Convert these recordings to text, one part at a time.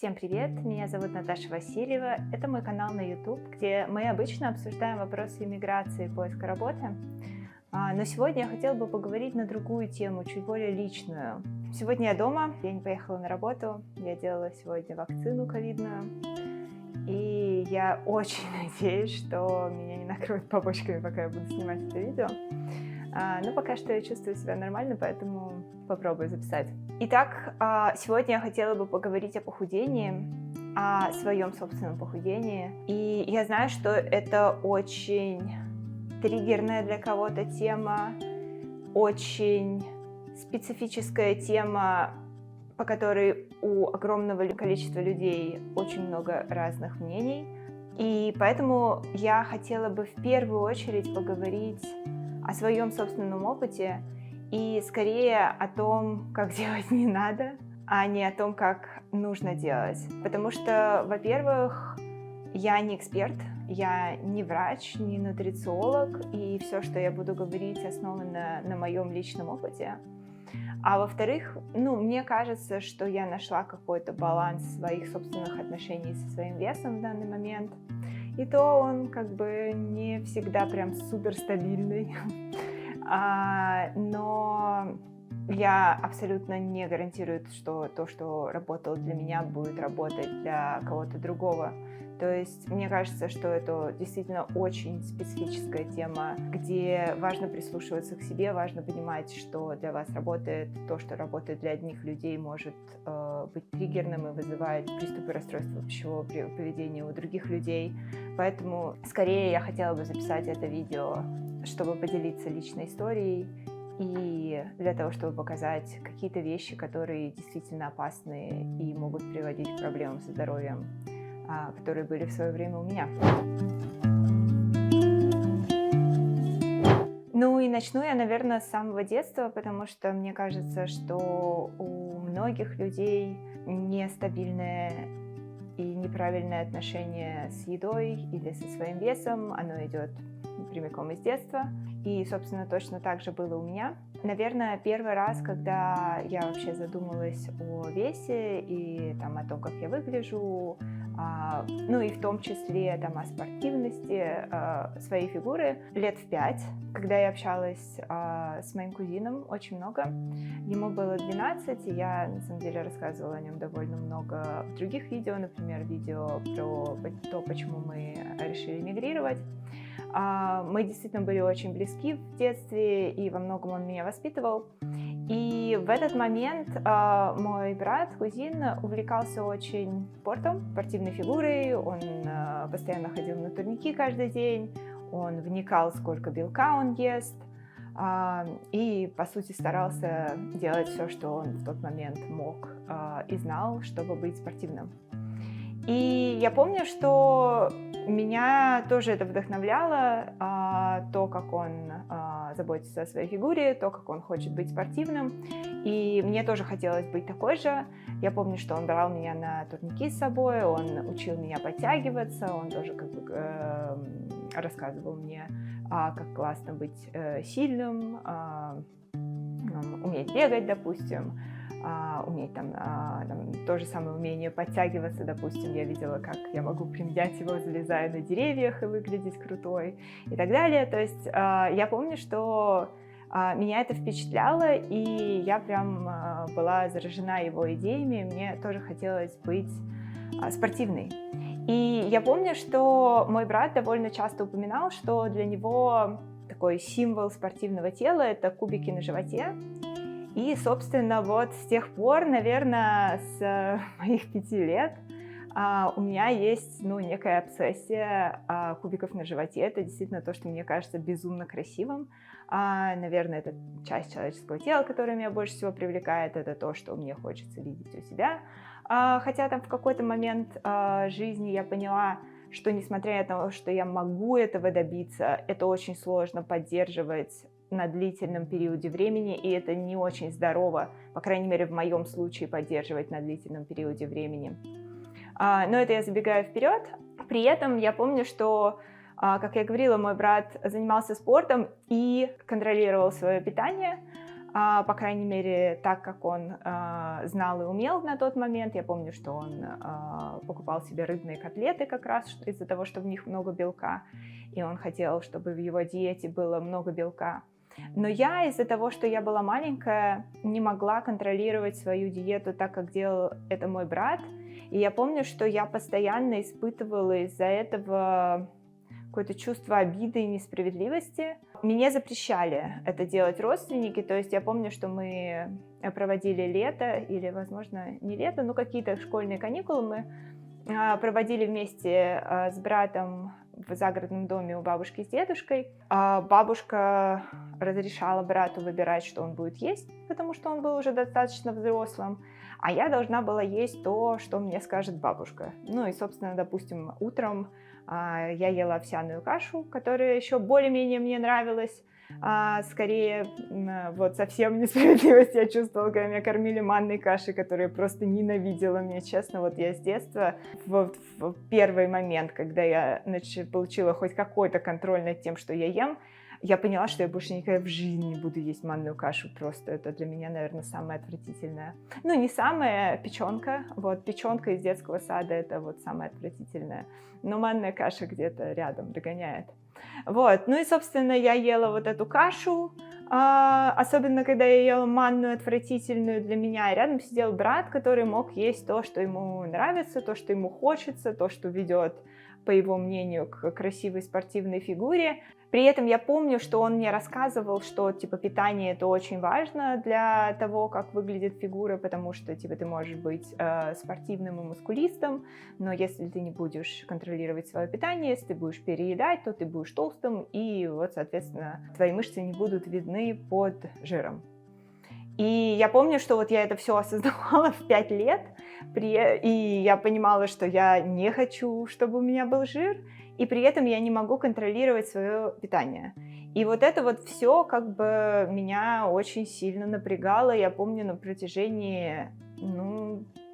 Всем привет, меня зовут Наташа Васильева. Это мой канал на YouTube, где мы обычно обсуждаем вопросы иммиграции и поиска работы. Но сегодня я хотела бы поговорить на другую тему, чуть более личную. Сегодня я дома, я не поехала на работу, я делала сегодня вакцину ковидную. И я очень надеюсь, что меня не накроют побочками, пока я буду снимать это видео. Но пока что я чувствую себя нормально, поэтому попробую записать. Итак, сегодня я хотела бы поговорить о похудении, о своем собственном похудении. И я знаю, что это очень триггерная для кого-то тема, очень специфическая тема, по которой у огромного количества людей очень много разных мнений. И поэтому я хотела бы в первую очередь поговорить о своем собственном опыте и скорее о том, как делать не надо, а не о том, как нужно делать. Потому что, во-первых, я не эксперт, я не врач, не нутрициолог, и все, что я буду говорить, основано на моем личном опыте. А во-вторых, мне кажется, что я нашла какой-то баланс своих собственных отношений со своим весом в данный момент. И то он как бы не всегда прям супер стабильный. Но я абсолютно не гарантирую, что то, что работало для меня, будет работать для кого-то другого. То есть мне кажется, что это действительно очень специфическая тема, где важно прислушиваться к себе, важно понимать, что для вас работает. То, что работает для одних людей, может быть триггерным и вызывать приступы расстройства пищевого поведения у других людей. Поэтому скорее я хотела бы записать это видео, чтобы поделиться личной историей и для того, чтобы показать какие-то вещи, которые действительно опасны и могут приводить к проблемам со здоровьем, которые были в свое время у меня. И начну я, наверное, с самого детства, потому что мне кажется, что у многих людей нестабильное и неправильное отношение с едой или со своим весом, оно идет прямиком из детства. И, собственно, точно так же было у меня. Наверное, первый раз, когда я вообще задумалась о весе и о том, как я выгляжу, и в том числе о спортивности своей фигуры, лет в 5, когда я общалась с моим кузином очень много. Ему было 12, и я, на самом деле, рассказывала о нем довольно много в других видео, например, видео про то, почему мы решили эмигрировать. Мы действительно были очень близки в детстве, и во многом он меня воспитывал. И в этот момент мой брат, кузин, увлекался очень спортом, спортивной фигурой, он постоянно ходил на турники каждый день, он вникал, сколько белка он ест, и, по сути, старался делать все, что он в тот момент мог и знал, чтобы быть спортивным. И я помню, что меня тоже это вдохновляло, то, как он заботится о своей фигуре, то, как он хочет быть спортивным. И мне тоже хотелось быть такой же. Я помню, что он брал меня на турники с собой, он учил меня подтягиваться, он тоже рассказывал мне, как классно быть сильным, уметь бегать, допустим. Уметь то же самое умение подтягиваться, допустим, я видела, как я могу применять его, залезая на деревьях и выглядеть крутой и так далее. То есть я помню, что меня это впечатляло, и я прям была заражена его идеями, мне тоже хотелось быть спортивной. И я помню, что мой брат довольно часто упоминал, что для него такой символ спортивного тела — это кубики на животе. И, собственно, вот с тех пор, наверное, с моих 5 лет у меня есть, некая обсессия кубиков на животе. Это действительно то, что мне кажется безумно красивым. Наверное, это часть человеческого тела, которая меня больше всего привлекает. Это то, что мне хочется видеть у себя. Хотя в какой-то момент жизни я поняла, что несмотря на то, что я могу этого добиться, это очень сложно поддерживать на длительном периоде времени, и это не очень здорово, по крайней мере, в моем случае, поддерживать на длительном периоде времени. Но это я забегаю вперед. При этом я помню, что, как я говорила, мой брат занимался спортом и контролировал свое питание. по крайней мере, так, как он знал и умел на тот момент. Я помню, что он покупал себе рыбные котлеты как раз из-за того, что в них много белка, и он хотел, чтобы в его диете было много белка. Но я из-за того, что я была маленькая, не могла контролировать свою диету так, как делал это мой брат. И я помню, что я постоянно испытывала из-за этого какое-то чувство обиды и несправедливости. Мне запрещали это делать родственники, то есть я помню, что мы проводили лето, или, возможно, не лето, но какие-то школьные каникулы мы проводили вместе с братом в загородном доме у бабушки с дедушкой. Бабушка разрешала брату выбирать, что он будет есть, потому что он был уже достаточно взрослым, а я должна была есть то, что мне скажет бабушка. Ну и, собственно, допустим, утром я ела овсяную кашу, которая еще более-менее мне нравилась. Скорее, вот совсем несправедливость я чувствовала, когда меня кормили манной кашей, которую я просто ненавидела. Мне, честно, вот я с детства, в первый момент, когда я получила хоть какой-то контроль над тем, что я ем, я поняла, что я больше никогда в жизни не буду есть манную кашу. Просто это для меня, наверное, самое отвратительное. Ну, не самая печенка. Вот печенка из детского сада — это вот самое отвратительное. Но манная каша где-то рядом догоняет. Вот. Ну и, собственно, я ела вот эту кашу. Особенно, когда я ела манную отвратительную для меня. Рядом сидел брат, который мог есть то, что ему нравится, то, что ему хочется, то, что ведет, по его мнению, к красивой спортивной фигуре. При этом я помню, что он мне рассказывал, что типа питание — это очень важно для того, как выглядит фигура, потому что типа ты можешь быть спортивным и мускулистым, но если ты не будешь контролировать свое питание, если ты будешь переедать, то ты будешь толстым, и вот, соответственно, твои мышцы не будут видны под жиром. И я помню, что вот я это все осознавала в 5 лет, и я понимала, что я не хочу, чтобы у меня был жир, и при этом я не могу контролировать свое питание. И вот это вот все как бы меня очень сильно напрягало. Я помню на протяжении,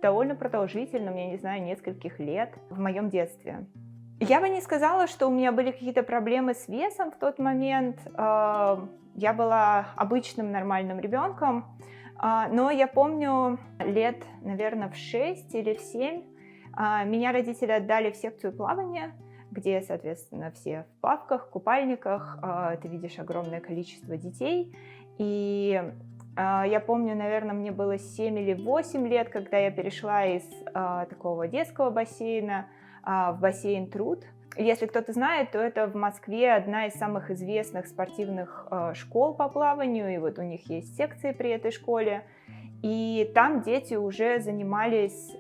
довольно продолжительном, я не знаю, нескольких лет в моем детстве. Я бы не сказала, что у меня были какие-то проблемы с весом в тот момент. Я была обычным нормальным ребенком, но я помню лет, наверное, в 6 или в 7 меня родители отдали в секцию плавания, где, соответственно, все в плавках, купальниках, ты видишь огромное количество детей. И я помню, наверное, мне было 7 или 8 лет, когда я перешла из такого детского бассейна в бассейн «Труд». Если кто-то знает, то это в Москве одна из самых известных спортивных школ по плаванию, и вот у них есть секции при этой школе. И там дети уже занимались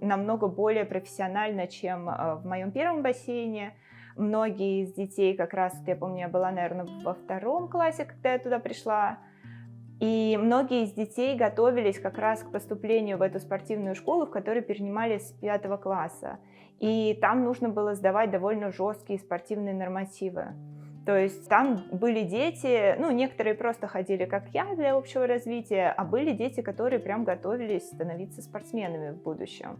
намного более профессионально, чем в моем первом бассейне. Многие из детей, как раз, я помню, я была, наверное, во 2 классе, когда я туда пришла, и многие из детей готовились как раз к поступлению в эту спортивную школу, в которой перенимались с 5 класса. И там нужно было сдавать довольно жесткие спортивные нормативы. То есть там были дети, некоторые просто ходили, как я, для общего развития, а были дети, которые прям готовились становиться спортсменами в будущем.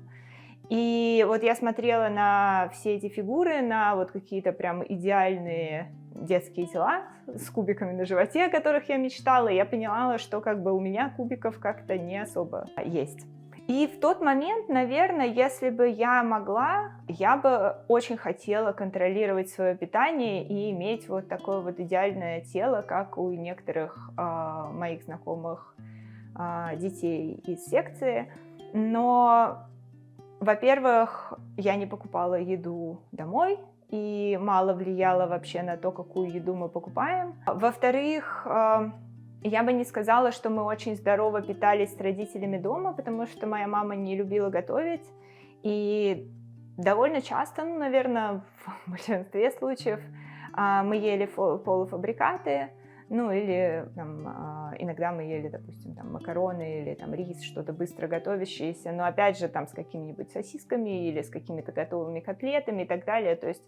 И вот я смотрела на все эти фигуры, на вот какие-то прям идеальные детские тела с кубиками на животе, о которых я мечтала, и я поняла, что как бы у меня кубиков как-то не особо есть. И в тот момент, наверное, если бы я могла, я бы очень хотела контролировать свое питание и иметь вот такое вот идеальное тело, как у некоторых моих знакомых детей из секции. Но, во-первых, я не покупала еду домой и мало влияла вообще на то, какую еду мы покупаем. Во-вторых, я бы не сказала, что мы очень здорово питались с родителями дома, потому что моя мама не любила готовить. И довольно часто, наверное, в большинстве случаев мы ели полуфабрикаты, или иногда мы ели, допустим, макароны или рис, что-то быстро готовящееся, но опять же с какими-нибудь сосисками или с какими-то готовыми котлетами и так далее. То есть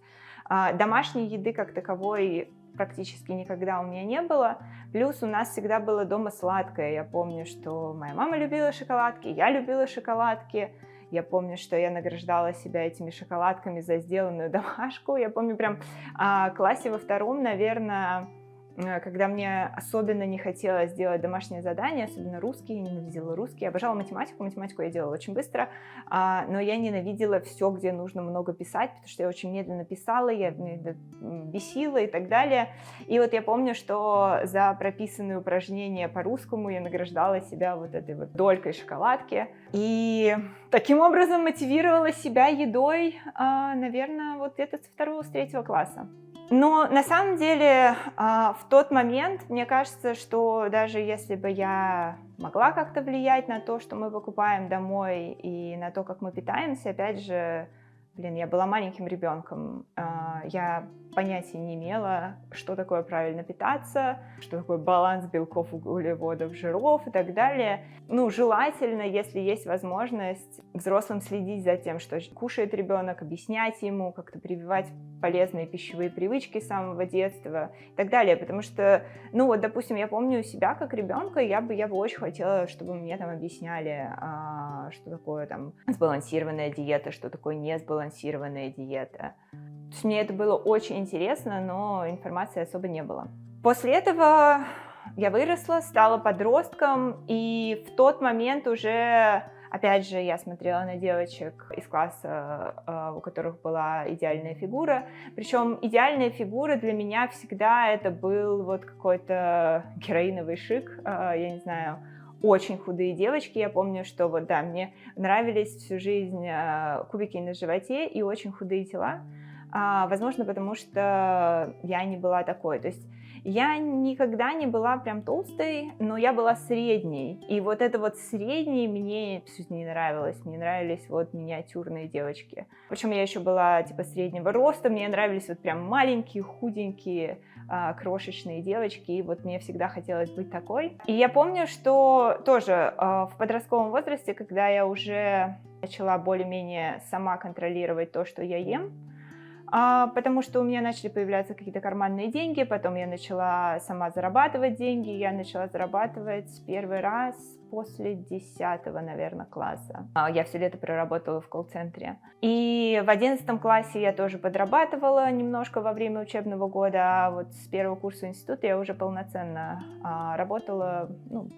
домашней еды как таковой практически никогда у меня не было. Плюс у нас всегда было дома сладкое. Я помню, что моя мама любила шоколадки, я любила шоколадки. Я помню, что я награждала себя этими шоколадками за сделанную домашку. Я помню, прям в классе во 2, наверное, когда мне особенно не хотелось делать домашнее задание, особенно русский, я ненавидела русский, я обожала математику, математику я делала очень быстро, но я ненавидела все, где нужно много писать, потому что я очень медленно писала, я бесила и так далее. И вот я помню, что за прописанные упражнения по русскому я награждала себя вот этой вот долькой шоколадки. И таким образом мотивировала себя едой, наверное, вот где-то с 2-3 класса. Но на самом деле в тот момент, мне кажется, что даже если бы я могла как-то влиять на то, что мы покупаем домой и на то, как мы питаемся, опять же, я была маленьким ребенком, я понятия не имела, что такое правильно питаться, что такое баланс белков, углеводов, жиров и так далее. Желательно, если есть возможность, взрослым следить за тем, что кушает ребенок, объяснять ему, как-то прививать полезные пищевые привычки с самого детства и так далее. Потому что, допустим, я помню себя как ребенка, я бы очень хотела, чтобы мне там объясняли, что такое там сбалансированная диета, что такое несбалансированная диета. То есть мне это было очень интересно, но информации особо не было. После этого я выросла, стала подростком, и в тот момент уже, опять же, я смотрела на девочек из класса, у которых была идеальная фигура. Причем идеальная фигура для меня всегда это был вот какой-то героиновый шик, я не знаю, очень худые девочки. Я помню, что мне нравились всю жизнь кубики на животе и очень худые тела. Возможно, потому что я не была такой. То есть я никогда не была прям толстой, но я была средней. И вот это вот средней мне не нравилось. Мне нравились вот миниатюрные девочки. Причем я еще была типа среднего роста. Мне нравились вот прям маленькие, худенькие, крошечные девочки. И вот мне всегда хотелось быть такой. И я помню, что тоже в подростковом возрасте, когда я уже начала более-менее сама контролировать то, что я ем, потому что у меня начали появляться какие-то карманные деньги, потом я начала сама зарабатывать деньги, я начала зарабатывать первый раз после 10-го, наверное, класса. Я все лето проработала в колл-центре. И в 11 классе я тоже подрабатывала немножко во время учебного года, а вот с первого курса института я уже полноценно работала,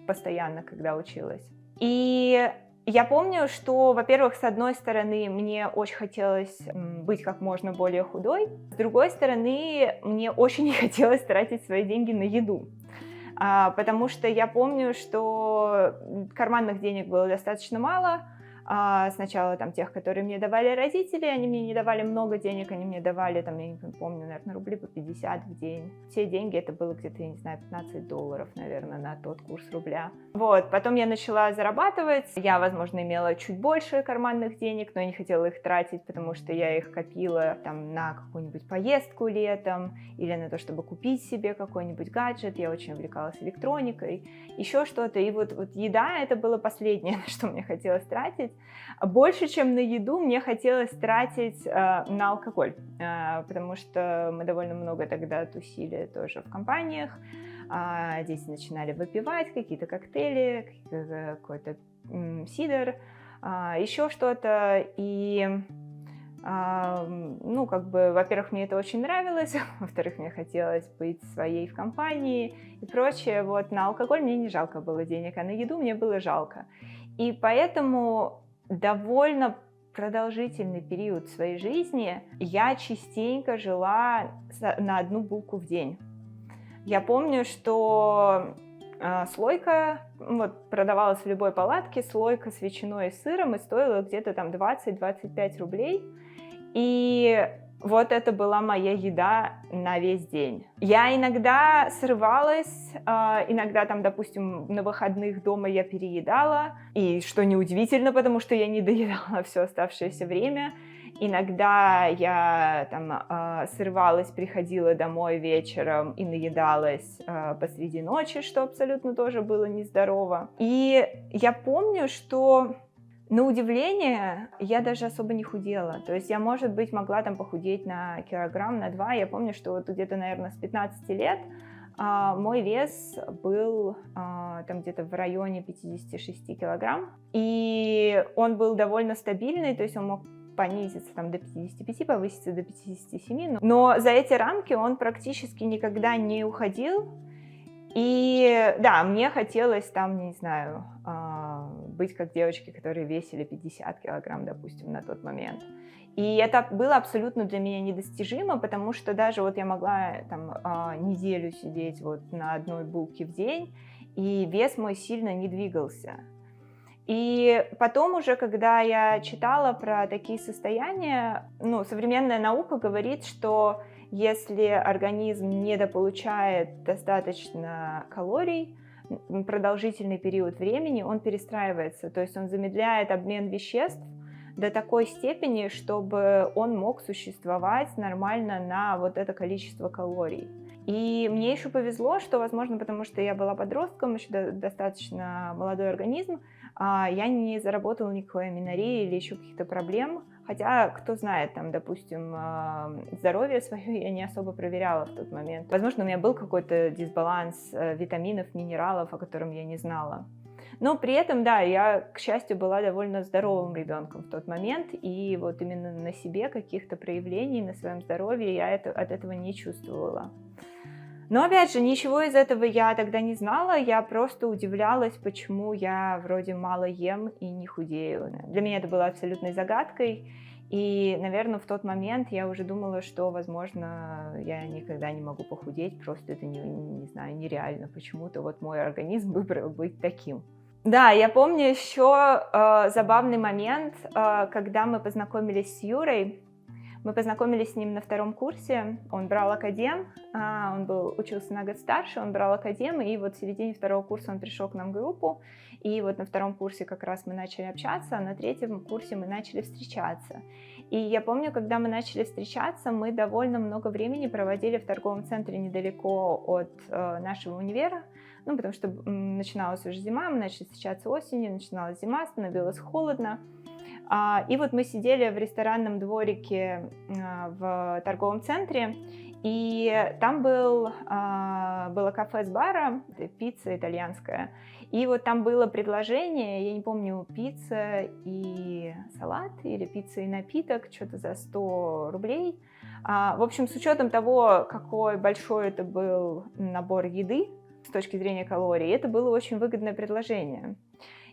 постоянно, когда училась. И я помню, что, во-первых, с одной стороны, мне очень хотелось быть как можно более худой, с другой стороны, мне очень не хотелось тратить свои деньги на еду, потому что я помню, что карманных денег было достаточно мало. Сначала там тех, которые мне давали родители, они мне не давали много денег, они мне давали, там, я не помню, наверное, рублей по 50 в день. Все деньги, это было где-то, я не знаю, $15, наверное, на тот курс рубля. Вот, потом я начала зарабатывать, я, возможно, имела чуть больше карманных денег, но я не хотела их тратить, потому что я их копила там на какую-нибудь поездку летом или на то, чтобы купить себе какой-нибудь гаджет. Я очень увлекалась электроникой, еще что-то. И вот еда, это было последнее, на что мне хотелось тратить. Больше, чем на еду, мне хотелось тратить на алкоголь, потому что мы довольно много тогда тусили тоже в компаниях. Дети начинали выпивать какие-то коктейли, какой-то сидр, еще что-то. И, во-первых, мне это очень нравилось, во-вторых, мне хотелось быть своей в компании и прочее. Вот на алкоголь мне не жалко было денег, а на еду мне было жалко. И поэтому довольно продолжительный период своей жизни я частенько жила на одну булку в день. Я помню, что слойка продавалась в любой палатке, слойка с ветчиной и сыром, и стоила где-то там 20-25 рублей. И вот это была моя еда на весь день. Я иногда срывалась, иногда там, допустим, на выходных дома я переедала, и что неудивительно, потому что я не доедала все оставшееся время. Иногда я там срывалась, приходила домой вечером и наедалась посреди ночи, что абсолютно тоже было нездорово. И я помню, что на удивление я даже особо не худела. То есть я, может быть, могла там похудеть на килограмм, на 2. Я помню, что вот где-то, наверное, с 15 лет мой вес был там где-то в районе 56 килограмм. И он был довольно стабильный, то есть он мог понизиться там до 55, повыситься до 57, но за эти рамки он практически никогда не уходил. И да, мне хотелось там, не знаю, быть как девочки, которые весили 50 килограмм, допустим, на тот момент. И это было абсолютно для меня недостижимо, потому что даже вот я могла там неделю сидеть вот на одной булке в день, и вес мой сильно не двигался. И потом уже, когда я читала про такие состояния, современная наука говорит, что если организм недополучает достаточно калорий, продолжительный период времени, он перестраивается, то есть он замедляет обмен веществ до такой степени, чтобы он мог существовать нормально на вот это количество калорий. И мне еще повезло, что, возможно, потому что я была подростком, еще достаточно молодой организм, я не заработала никакой аменоррhеи или еще каких-то проблем. Хотя, кто знает, там, допустим, здоровье свое я не особо проверяла в тот момент. Возможно, у меня был какой-то дисбаланс витаминов, минералов, о котором я не знала. Но при этом, да, я, к счастью, была довольно здоровым ребенком в тот момент, и вот именно на себе каких-то проявлений, на своем здоровье я от этого не чувствовала. Но, опять же, ничего из этого я тогда не знала, я просто удивлялась, почему я вроде мало ем и не худею. Для меня это было абсолютной загадкой, и, наверное, в тот момент я уже думала, что, возможно, я никогда не могу похудеть, просто это, не знаю, нереально. Почему-то вот мой организм выбрал быть таким. Да, я помню еще забавный момент, когда мы познакомились с Юрой. Мы познакомились с ним на 2 курсе, он брал академ, он учился на год старше, он брал академ, и вот в середине 2 курса он пришел к нам в группу, и вот на 2 курсе как раз мы начали общаться, а на 3 курсе мы начали встречаться. И я помню, когда мы начали встречаться, мы довольно много времени проводили в торговом центре недалеко от нашего универа, потому что начиналась уже зима, мы начали встречаться осенью, начиналась зима, становилось холодно. И вот мы сидели в ресторанном дворике в торговом центре, и там было кафе с бара, пицца итальянская, и вот там было предложение, я не помню, пицца и салат, или пицца и напиток, что-то за 100 рублей. В общем, с учетом того, какой большой это был набор еды с точки зрения калорий, это было очень выгодное предложение.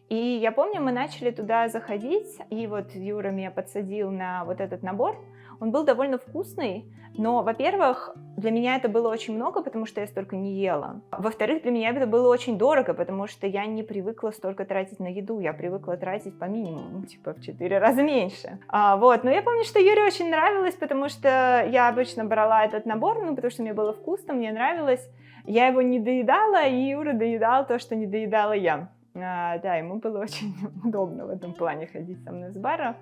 И я помню, мы начали туда заходить, и вот Юра меня подсадил на вот этот набор. Он был довольно вкусный, но, во-первых, для меня это было очень много, потому что я столько не ела. Во-вторых, для меня это было очень дорого, потому что я не привыкла столько тратить на еду, я привыкла тратить по минимуму, типа в 4 раза меньше. Но я помню, что Юре очень нравилось, потому что я обычно брала этот набор, потому что мне было вкусно, мне нравилось. Я его не доедала, и Юра доедал то, что не доедала я. Да, ему было очень удобно в этом плане ходить со мной с бара.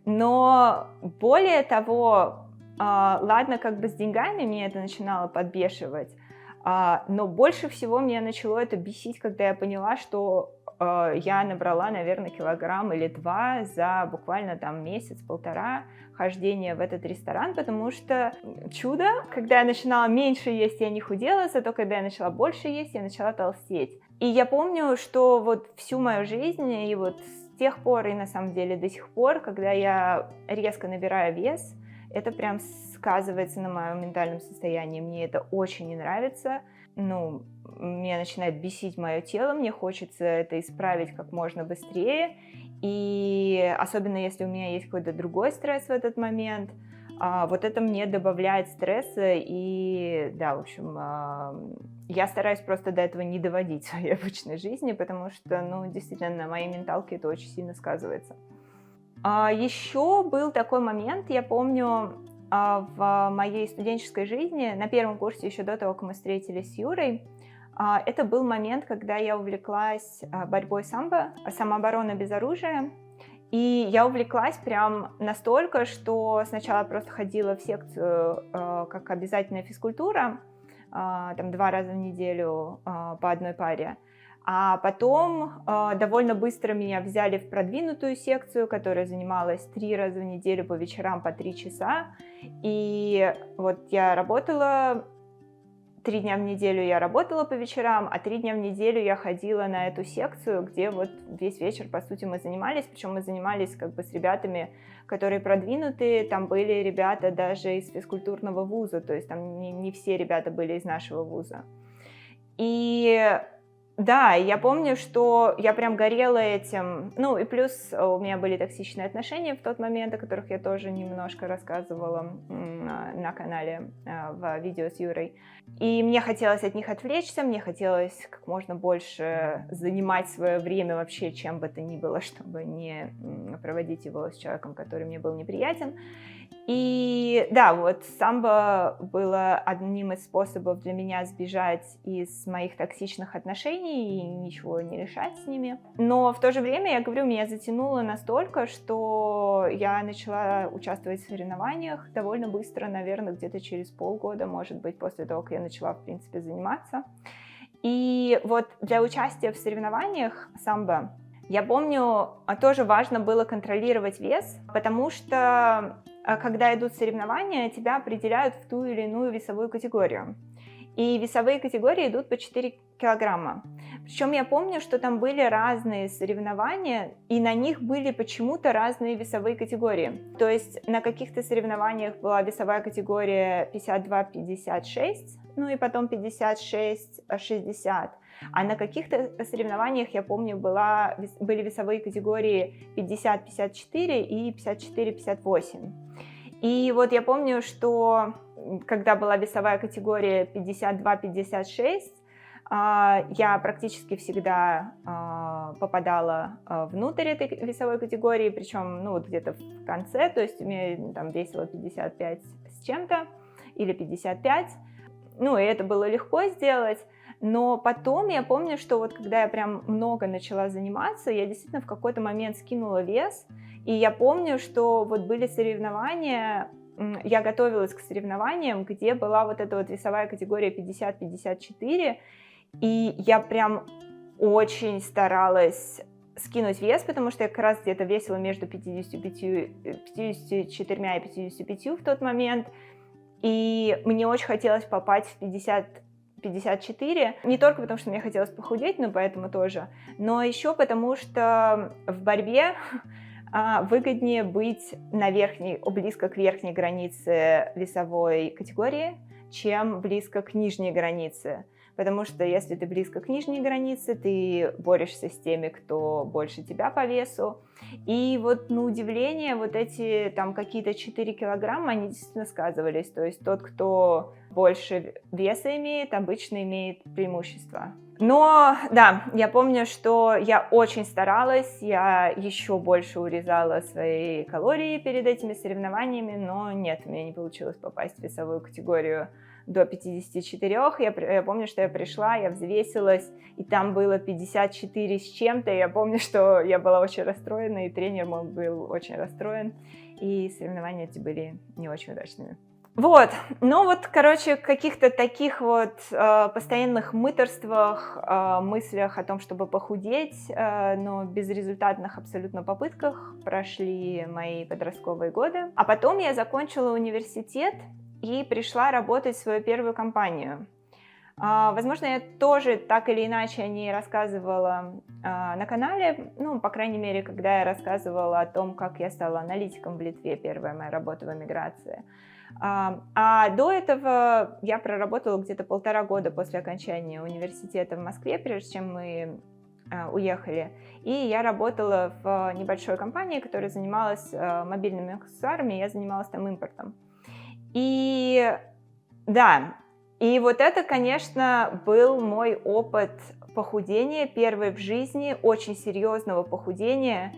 Но более того, ладно, как бы с деньгами меня это начинало подбешивать, но больше всего меня начало это бесить, когда я поняла, что я набрала, наверное, 1 или 2 килограмма за буквально там месяц-полтора хождения в этот ресторан, потому что чудо, когда я начинала меньше есть, я не худела, зато когда я начала больше есть, я начала толстеть. И я помню, что вот всю мою жизнь, и вот с тех пор, и на самом деле до сих пор, когда я резко набираю вес, это прям сказывается на моем ментальном состоянии. Мне это очень не нравится. Меня начинает бесить мое тело, мне хочется это исправить как можно быстрее. И особенно если у меня есть какой-то другой стресс в этот момент, вот это мне добавляет стресса, и да, в общем, я стараюсь просто до этого не доводить в своей обычной жизни, потому что, действительно, на моей менталке это очень сильно сказывается. Еще был такой момент, я помню, в моей студенческой жизни, на 1 курсе, еще до того, как мы встретились с Юрой, это был момент, когда я увлеклась борьбой самбо, самооборона без оружия. И я увлеклась прям настолько, что сначала просто ходила в секцию как обязательная физкультура, там 2 раза в неделю по 1 паре. А потом довольно быстро меня взяли в продвинутую секцию, которая занималась 3 раза в неделю по вечерам по 3 часа. И вот я работала 3 дня в неделю я работала по вечерам, а 3 дня в неделю я ходила на эту секцию, где вот весь вечер, по сути, мы занимались. Причем мы занимались как бы с ребятами, которые продвинутые. Там были ребята даже из физкультурного вуза, то есть там не все ребята были из нашего вуза. И да, я помню, что я прям горела этим. Ну и плюс у меня были токсичные отношения в тот момент, о которых я тоже немножко рассказывала на канале в видео с Юрой. И мне хотелось от них отвлечься, мне хотелось как можно больше занимать свое время вообще чем бы то ни было, чтобы не проводить его с человеком, который мне был неприятен. И да, вот самбо было одним из способов для меня сбежать из моих токсичных отношений и ничего не решать с ними. Но в то же время, я говорю, меня затянуло настолько, что я начала участвовать в соревнованиях довольно быстро, наверное, где-то через полгода, может быть, после того, как я начала, в принципе, заниматься. И вот для участия в соревнованиях самбо, я помню, тоже важно было контролировать вес, потому что когда идут соревнования, тебя определяют в ту или иную весовую категорию. И весовые категории идут по 4 килограмма. Причем я помню, что там были разные соревнования, и на них были почему-то разные весовые категории. То есть на каких-то соревнованиях была весовая категория 52-56, ну и потом 56-60. А на каких-то соревнованиях, я помню, были весовые категории 50-54 и 54-58. И вот я помню, что когда была весовая категория 52-56, я практически всегда попадала внутрь этой весовой категории, причем ну, вот где-то в конце, то есть у меня там весило 55 с чем-то или 55. Ну, и это было легко сделать. Но потом я помню, что вот когда я прям много начала заниматься, я действительно в какой-то момент скинула вес. И я помню, что вот были соревнования, я готовилась к соревнованиям, где была вот эта вот весовая категория 50-54. И я прям очень старалась скинуть вес, потому что я как раз где-то весила между 54 и 55 в тот момент. И мне очень хотелось попасть в 54, не только потому, что мне хотелось похудеть, но поэтому тоже, но еще потому, что в борьбе выгоднее быть близко к верхней границе весовой категории, чем близко к нижней границе. Потому что если ты близко к нижней границе, ты борешься с теми, кто больше тебя по весу. И вот на удивление вот эти там какие-то 4 килограмма, они действительно сказывались. То есть тот, кто больше веса имеет, обычно имеет преимущество. Но да, я помню, что я очень старалась, я еще больше урезала свои калории перед этими соревнованиями, но нет, у меня не получилось попасть в весовую категорию до 54. Я помню, что я пришла, я взвесилась, и там было 54 с чем-то. Я помню, что я была очень расстроена, и тренер мой был очень расстроен, и соревнования эти были не очень удачными. Вот, ну вот, короче, каких-то таких вот постоянных мыторствах, мыслях о том, чтобы похудеть, но безрезультатных абсолютно попытках прошли мои подростковые годы. А потом я закончила университет и пришла работать в свою первую компанию. Возможно, я тоже так или иначе о ней рассказывала на канале, ну, по крайней мере, когда я рассказывала о том, как я стала аналитиком в Литве, первая моя работа в эмиграции. А до этого я проработала где-то 1,5 года после окончания университета в Москве, прежде чем мы уехали. И я работала в небольшой компании, которая занималась мобильными аксессуарами, я занималась там импортом. И да, и вот это, конечно, был мой опыт похудения, первый в жизни, очень серьезного похудения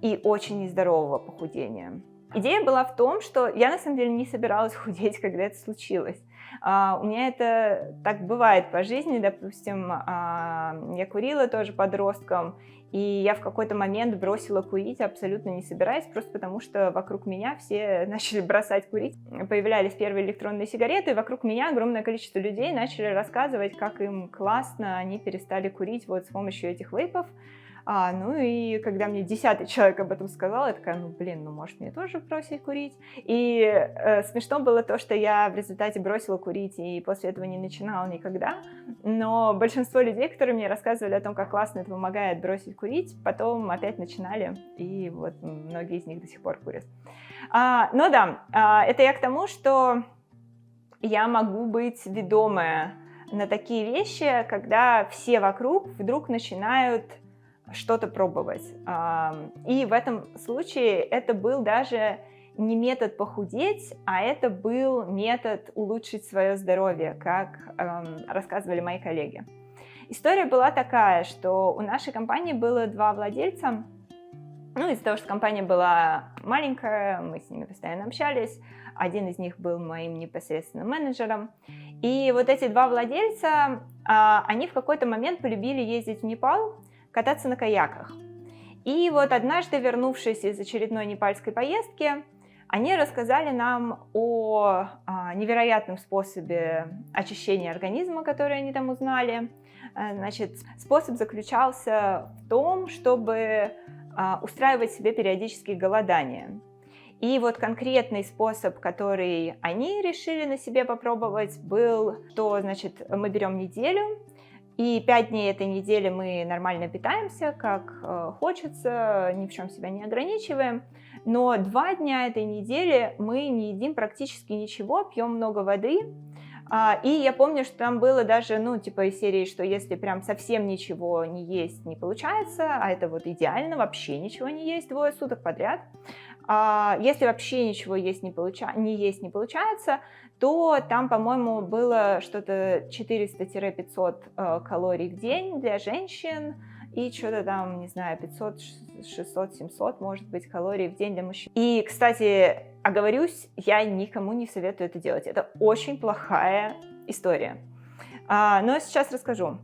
и очень нездорового похудения. Идея была в том, что я на самом деле не собиралась худеть, когда это случилось. У меня это так бывает по жизни, допустим, я курила тоже подростком, и я в какой-то момент бросила курить, абсолютно не собираясь, просто потому что вокруг меня все начали бросать курить. Появлялись первые электронные сигареты, и вокруг меня огромное количество людей начали рассказывать, как им классно, они перестали курить вот с помощью этих вейпов. Ну и когда мне 10-й человек об этом сказал, я такая, ну блин, ну может мне тоже бросить курить? И смешно было то, что я в результате бросила курить и после этого не начинала никогда, но большинство людей, которые мне рассказывали о том, как классно это помогает бросить курить, потом опять начинали, и вот многие из них до сих пор курят. Ну да, это я к тому, что я могу быть ведомая на такие вещи, когда все вокруг вдруг начинают что-то пробовать. И в этом случае это был даже не метод похудеть, а это был метод улучшить свое здоровье, как рассказывали мои коллеги. История была такая, что у нашей компании было 2 владельца. Из-за того, что компания была маленькая, мы с ними постоянно общались. Один из них был моим непосредственным менеджером. И вот эти 2 владельца, они в какой-то момент полюбили ездить в Непал, кататься на каяках. И вот однажды, вернувшись из очередной непальской поездки, они рассказали нам о невероятном способе очищения организма, который они там узнали. Значит, способ заключался в том, чтобы устраивать себе периодические голодания. И вот конкретный способ, который они решили на себе попробовать, был, что, значит, мы берем неделю, и 5 дней этой недели мы нормально питаемся, как хочется, ни в чем себя не ограничиваем. Но 2 дня этой недели мы не едим практически ничего, пьем много воды. И я помню, что там было даже, из серии, что если прям совсем ничего не есть не получается, а это вот идеально, вообще ничего не есть 2 суток подряд. Если вообще ничего есть не получается, то там, по-моему, было что-то 400-500 калорий в день для женщин и что-то там, не знаю, 500, 600, 700, может быть, калорий в день для мужчин. И, кстати, оговорюсь, я никому не советую это делать. Это очень плохая история. Но сейчас расскажу.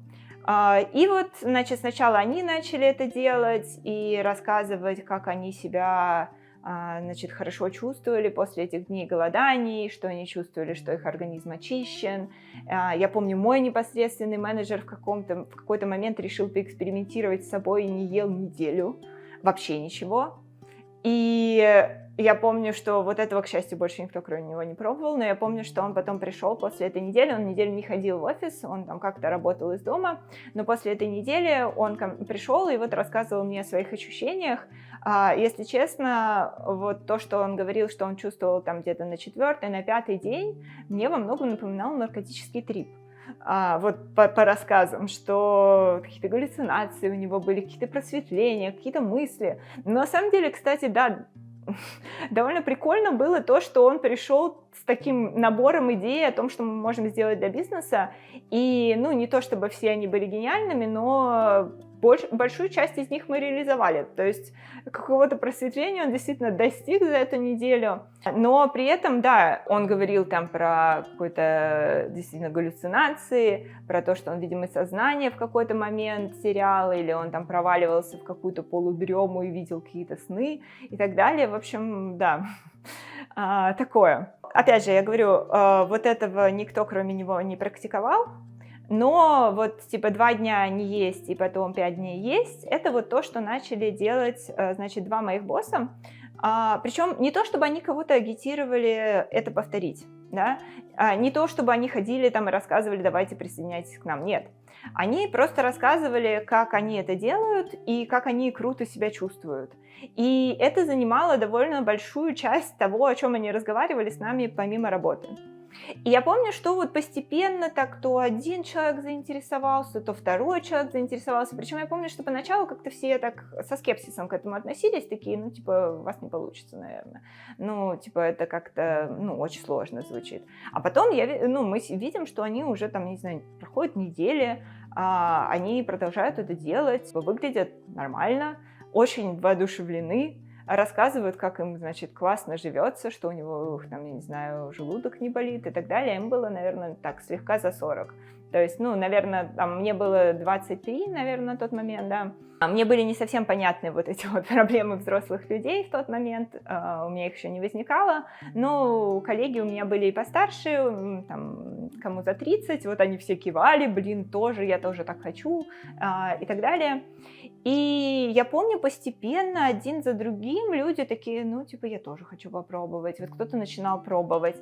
И вот, значит, сначала они начали это делать и рассказывать, как они себя хорошо чувствовали после этих дней голоданий, что они чувствовали, что их организм очищен. Я помню, мой непосредственный менеджер в какой-то момент решил поэкспериментировать с собой и не ел неделю, вообще ничего. И я помню, что вот этого, к счастью, больше никто кроме него не пробовал, но я помню, что он потом пришел после этой недели, он неделю не ходил в офис, он там как-то работал из дома, но после этой недели он пришел и вот рассказывал мне о своих ощущениях. Если честно, вот то, что он говорил, что он чувствовал там где-то на 4-й, на 5-й день, мне во многом напоминал наркотический трип. Вот по рассказам, что какие-то галлюцинации у него были, какие-то просветления, какие-то мысли. Но на самом деле, кстати, да, довольно прикольно было то, что он пришел с таким набором идей о том, что мы можем сделать для бизнеса. И, не то чтобы все они были гениальными, но большую часть из них мы реализовали. То есть какого-то просветления он действительно достиг за эту неделю. Но при этом, да, он говорил там про какой-то действительно галлюцинации, про то, что он, видимо, из сознания в какой-то момент терял, или он там проваливался в какую-то полудрему и видел какие-то сны и так далее. В общем, да, такое. Опять же, я говорю, вот этого никто, кроме него, не практиковал. Но вот 2 дня не есть и потом 5 дней есть, это вот то, что начали делать, значит, 2 моих босса. Причем не то, чтобы они кого-то агитировали это повторить, да? Не то, чтобы они ходили там и рассказывали, давайте присоединяйтесь к нам, нет. Они просто рассказывали, как они это делают и как они круто себя чувствуют. И это занимало довольно большую часть того, о чем они разговаривали с нами помимо работы. И я помню, что вот постепенно так то один человек заинтересовался, то второй человек заинтересовался. Причем я помню, что поначалу как-то все так со скепсисом к этому относились, такие, у вас не получится, наверное. Это как-то, очень сложно звучит. А потом мы видим, что они уже там, не знаю, проходят недели, они продолжают это делать, выглядят нормально, очень воодушевлены. Рассказывают, как им, значит, классно живется, что у него, там, я не знаю, желудок не болит и так далее. Им было, наверное, так, слегка за 40. То есть, ну, наверное, там, мне было 23, наверное, на тот момент, да. Мне были не совсем понятны вот эти вот проблемы взрослых людей в тот момент, у меня их еще не возникало, но коллеги у меня были и постарше, там, кому за 30, вот они все кивали, блин, тоже, я тоже так хочу, и так далее. И я помню, постепенно, один за другим, люди такие, ну, типа, я тоже хочу попробовать, вот кто-то начинал пробовать.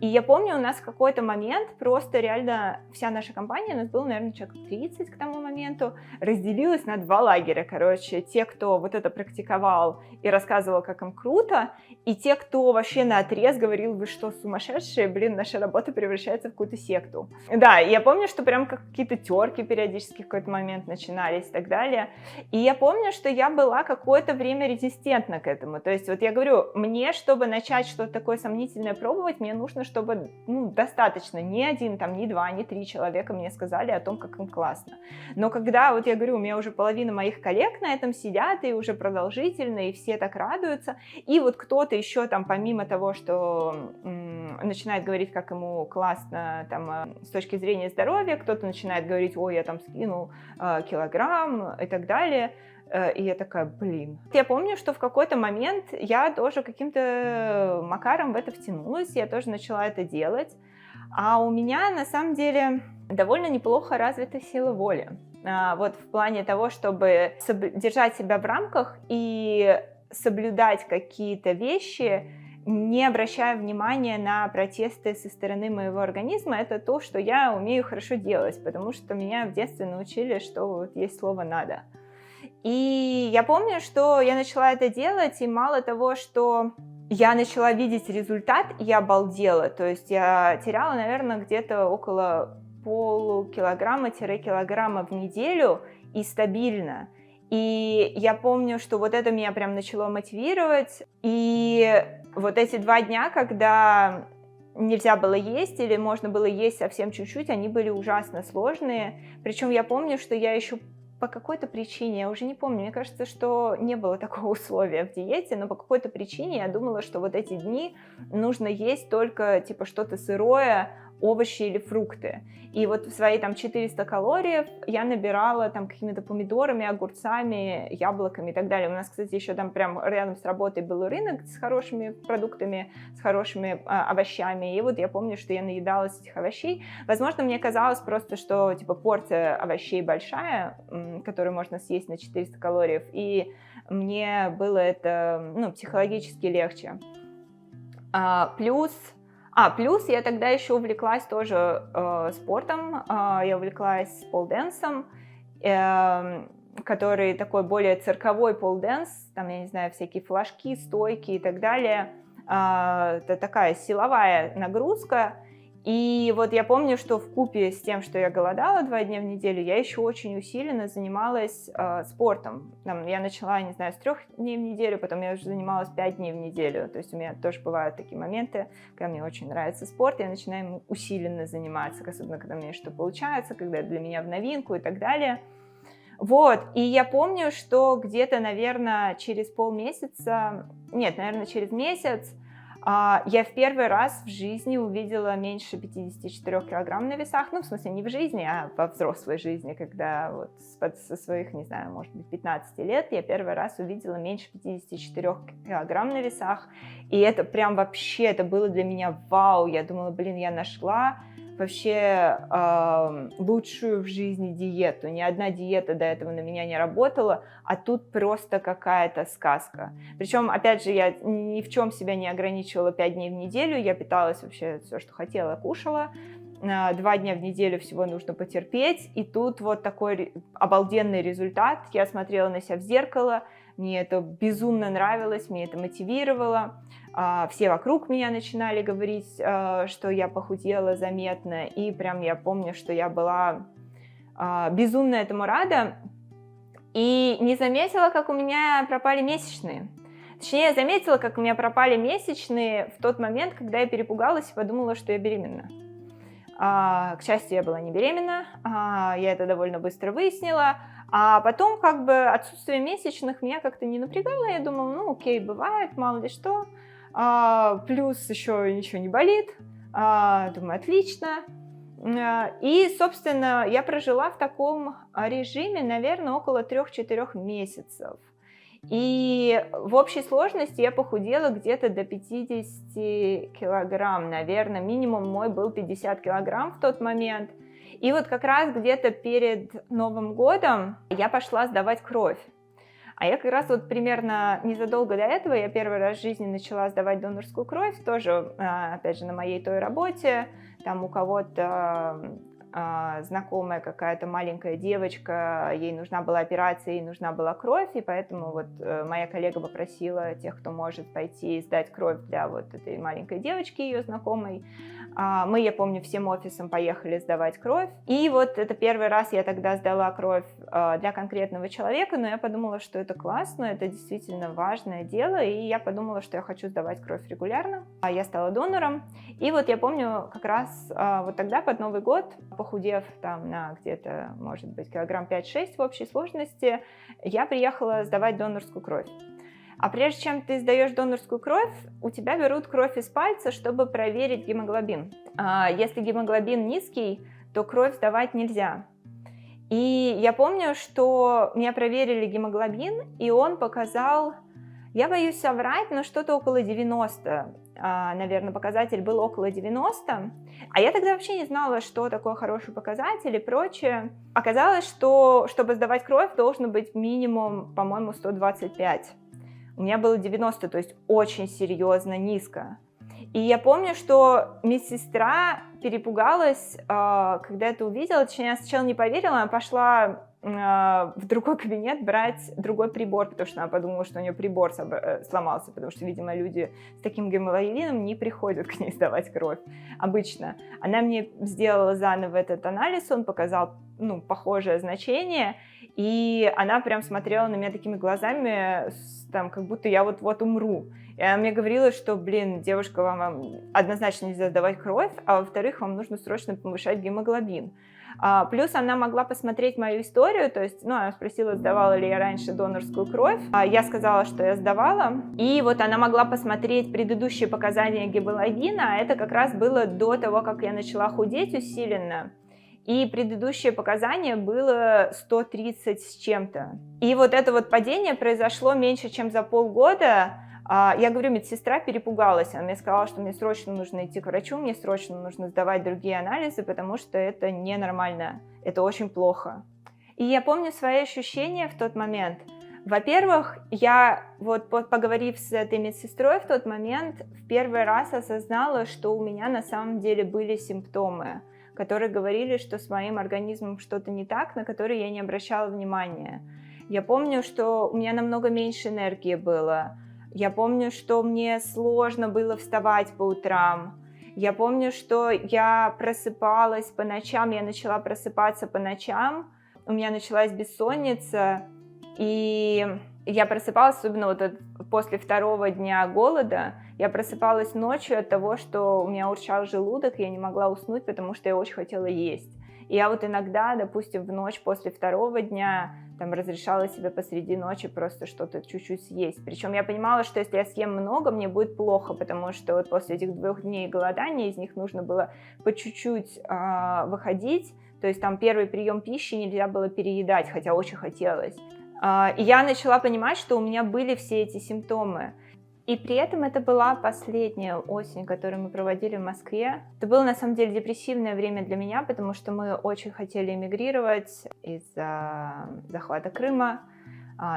И я помню, у нас в какой-то момент просто реально вся наша компания, у нас было, наверное, человек 30 к тому моменту, разделилась на два лагеря, короче, те, кто вот это практиковал и рассказывал, как им круто, и те, кто вообще наотрез говорил, вы что, сумасшедшие, блин, наша работа превращается в какую-то секту. Да, и я помню, что прям какие-то терки периодически в какой-то момент начинались и так далее. И я помню, что я была какое-то время резистентна к этому. То есть вот я говорю, мне, чтобы начать что-то такое сомнительное пробовать, мне нужно, чтобы, ну, достаточно, не один, там, не два, не три человека мне сказали о том, как им классно. Но когда, вот я говорю, у меня уже половина моих коллег на этом сидят, и уже продолжительно, и все так радуются, и вот кто-то еще там, помимо того, что начинает говорить, как ему классно там с точки зрения здоровья, кто-то начинает говорить, ой, я там скинул килограмм и так далее. И я такая, блин. Я помню, что в какой-то момент я тоже каким-то макаром в это втянулась, я тоже начала это делать. А у меня, на самом деле, довольно неплохо развита сила воли. Вот в плане того, чтобы держать себя в рамках и соблюдать какие-то вещи, не обращая внимания на протесты со стороны моего организма, это то, что я умею хорошо делать, потому что меня в детстве научили, что вот есть слово «надо». И я помню, что я начала это делать, и мало того, что я начала видеть результат, я обалдела. То есть я теряла, наверное, где-то около полукилограмма-килограмма в неделю и стабильно. И я помню, что вот это меня прям начало мотивировать. И вот эти 2 дня, когда нельзя было есть или можно было есть совсем чуть-чуть, они были ужасно сложные. Причем я помню, что я еще по какой-то причине, я уже не помню, мне кажется, что не было такого условия в диете, но по какой-то причине я думала, что вот эти дни нужно есть только типа что-то сырое, овощи или фрукты. И вот в свои там 400 калорий я набирала там какими-то помидорами, огурцами, яблоками и так далее. У нас, кстати, еще там прям рядом с работой был рынок с хорошими продуктами, с хорошими овощами. И вот я помню, что я наедалась этих овощей. Возможно, мне казалось просто, что типа порция овощей большая, которую можно съесть на 400 калорий, и мне было это, ну, психологически легче. Плюс я тогда еще увлеклась тоже спортом, я увлеклась полденсом, который такой более цирковой полденс, там, я не знаю, всякие флажки, стойки и так далее. Это такая силовая нагрузка. И вот я помню, что вкупе с тем, что я голодала 2 дня в неделю, я еще очень усиленно занималась спортом. Там, я начала, не знаю, с 3 дней в неделю, потом я уже занималась 5 дней в неделю. То есть у меня тоже бывают такие моменты, когда мне очень нравится спорт, я начинаю им усиленно заниматься, особенно когда у меня что-то получается, когда для меня в новинку и так далее. Вот, и я помню, что где-то, наверное, через через месяц я в первый раз в жизни увидела меньше 54 килограмм на весах, ну, в смысле, не в жизни, а во взрослой жизни, когда вот со своих, не знаю, может быть, 15 лет я первый раз увидела меньше 54 килограмм на весах, и это прям вообще, это было для меня вау, я думала, блин, я нашла вообще лучшую в жизни диету. Ни одна диета до этого на меня не работала, а тут просто какая-то сказка. Причем, опять же, я ни в чем себя не ограничивала 5 дней в неделю, я питалась вообще все, что хотела, кушала. 2 дня в неделю всего нужно потерпеть, и тут вот такой обалденный результат. Я смотрела на себя в зеркало, мне это безумно нравилось, мне это мотивировало. Все вокруг меня начинали говорить, что я похудела заметно, и прям я помню, что я была безумно этому рада, и не заметила, как у меня пропали месячные. Точнее, я заметила, как у меня пропали месячные в тот момент, когда я перепугалась и подумала, что я беременна. К счастью, я была не беременна, я это довольно быстро выяснила, а потом как бы отсутствие месячных меня как-то не напрягало, я думала, ну окей, бывает, мало ли что, плюс еще ничего не болит, думаю, отлично. И, собственно, я прожила в таком режиме, наверное, около 3-4 месяцев. И в общей сложности я похудела где-то до 50 килограмм, наверное. Минимум мой был 50 килограмм в тот момент. И вот как раз где-то перед Новым годом я пошла сдавать кровь. А я как раз вот примерно незадолго до этого я первый раз в жизни начала сдавать донорскую кровь, тоже, опять же, на моей той работе. Там у кого-то знакомая какая-то маленькая девочка, ей нужна была операция, ей нужна была кровь, и поэтому вот моя коллега попросила тех, кто может пойти сдать кровь для вот этой маленькой девочки, ее знакомой. Мы, я помню, всем офисом поехали сдавать кровь. И вот это первый раз я тогда сдала кровь для конкретного человека, но я подумала, что это классно, это действительно важное дело, и я подумала, что я хочу сдавать кровь регулярно. Я стала донором, и вот я помню как раз вот тогда под Новый год, похудев там на где-то, может быть, килограмм 5-6 в общей сложности, я приехала сдавать донорскую кровь. А прежде чем ты сдаешь донорскую кровь, у тебя берут кровь из пальца, чтобы проверить гемоглобин. Если гемоглобин низкий, то кровь сдавать нельзя. И я помню, что меня проверили гемоглобин, и он показал, я боюсь соврать, но что-то около 90. Наверное, показатель был около 90. А я тогда вообще не знала, что такое хороший показатель и прочее. Оказалось, что чтобы сдавать кровь, должно быть минимум, по-моему, 125. У меня было 90, то есть очень серьезно низко. И я помню, что медсестра перепугалась, когда это увидела. Точнее, я сначала не поверила, она пошла в другой кабинет брать другой прибор, потому что она подумала, что у нее прибор сломался, потому что, видимо, люди с таким гемоглобином не приходят к ней сдавать кровь обычно. Она мне сделала заново этот анализ, он показал, похожее значение, и она прям смотрела на меня такими глазами, там, как будто я вот-вот умру. И она мне говорила, что, девушка, вам однозначно нельзя сдавать кровь, а во-вторых, вам нужно срочно повышать гемоглобин. Плюс она могла посмотреть мою историю, то есть, она спросила, сдавала ли я раньше донорскую кровь. Я сказала, что я сдавала. И вот она могла посмотреть предыдущие показания гемоглобина, а это как раз было до того, как я начала худеть усиленно. И предыдущее показание было 130 с чем-то. И вот это вот падение произошло меньше, чем за полгода. Я говорю, медсестра перепугалась, она мне сказала, что мне срочно нужно идти к врачу, мне срочно нужно сдавать другие анализы, потому что это ненормально, это очень плохо. И я помню свои ощущения в тот момент. Во-первых, я вот поговорив с этой медсестрой в тот момент, в первый раз осознала, что у меня на самом деле были симптомы, которые говорили, что с моим организмом что-то не так, на которые я не обращала внимания. Я помню, что у меня намного меньше энергии было. Я помню, что мне сложно было вставать по утрам. Я помню, что я просыпалась по ночам, я начала просыпаться по ночам. У меня началась бессонница, и я просыпалась, особенно вот после второго дня голода, я просыпалась ночью от того, что у меня урчал желудок, и я не могла уснуть, потому что я очень хотела есть. И я вот иногда, допустим, в ночь после второго дня разрешала себе посреди ночи просто что-то чуть-чуть съесть. Причем я понимала, что если я съем много, мне будет плохо, потому что вот после этих 2 дней голодания из них нужно было по чуть-чуть выходить. То есть там первый прием пищи нельзя было переедать, хотя очень хотелось. И я начала понимать, что у меня были все эти симптомы. И при этом это была последняя осень, которую мы проводили в Москве. Это было на самом деле депрессивное время для меня, потому что мы очень хотели эмигрировать из-за захвата Крыма,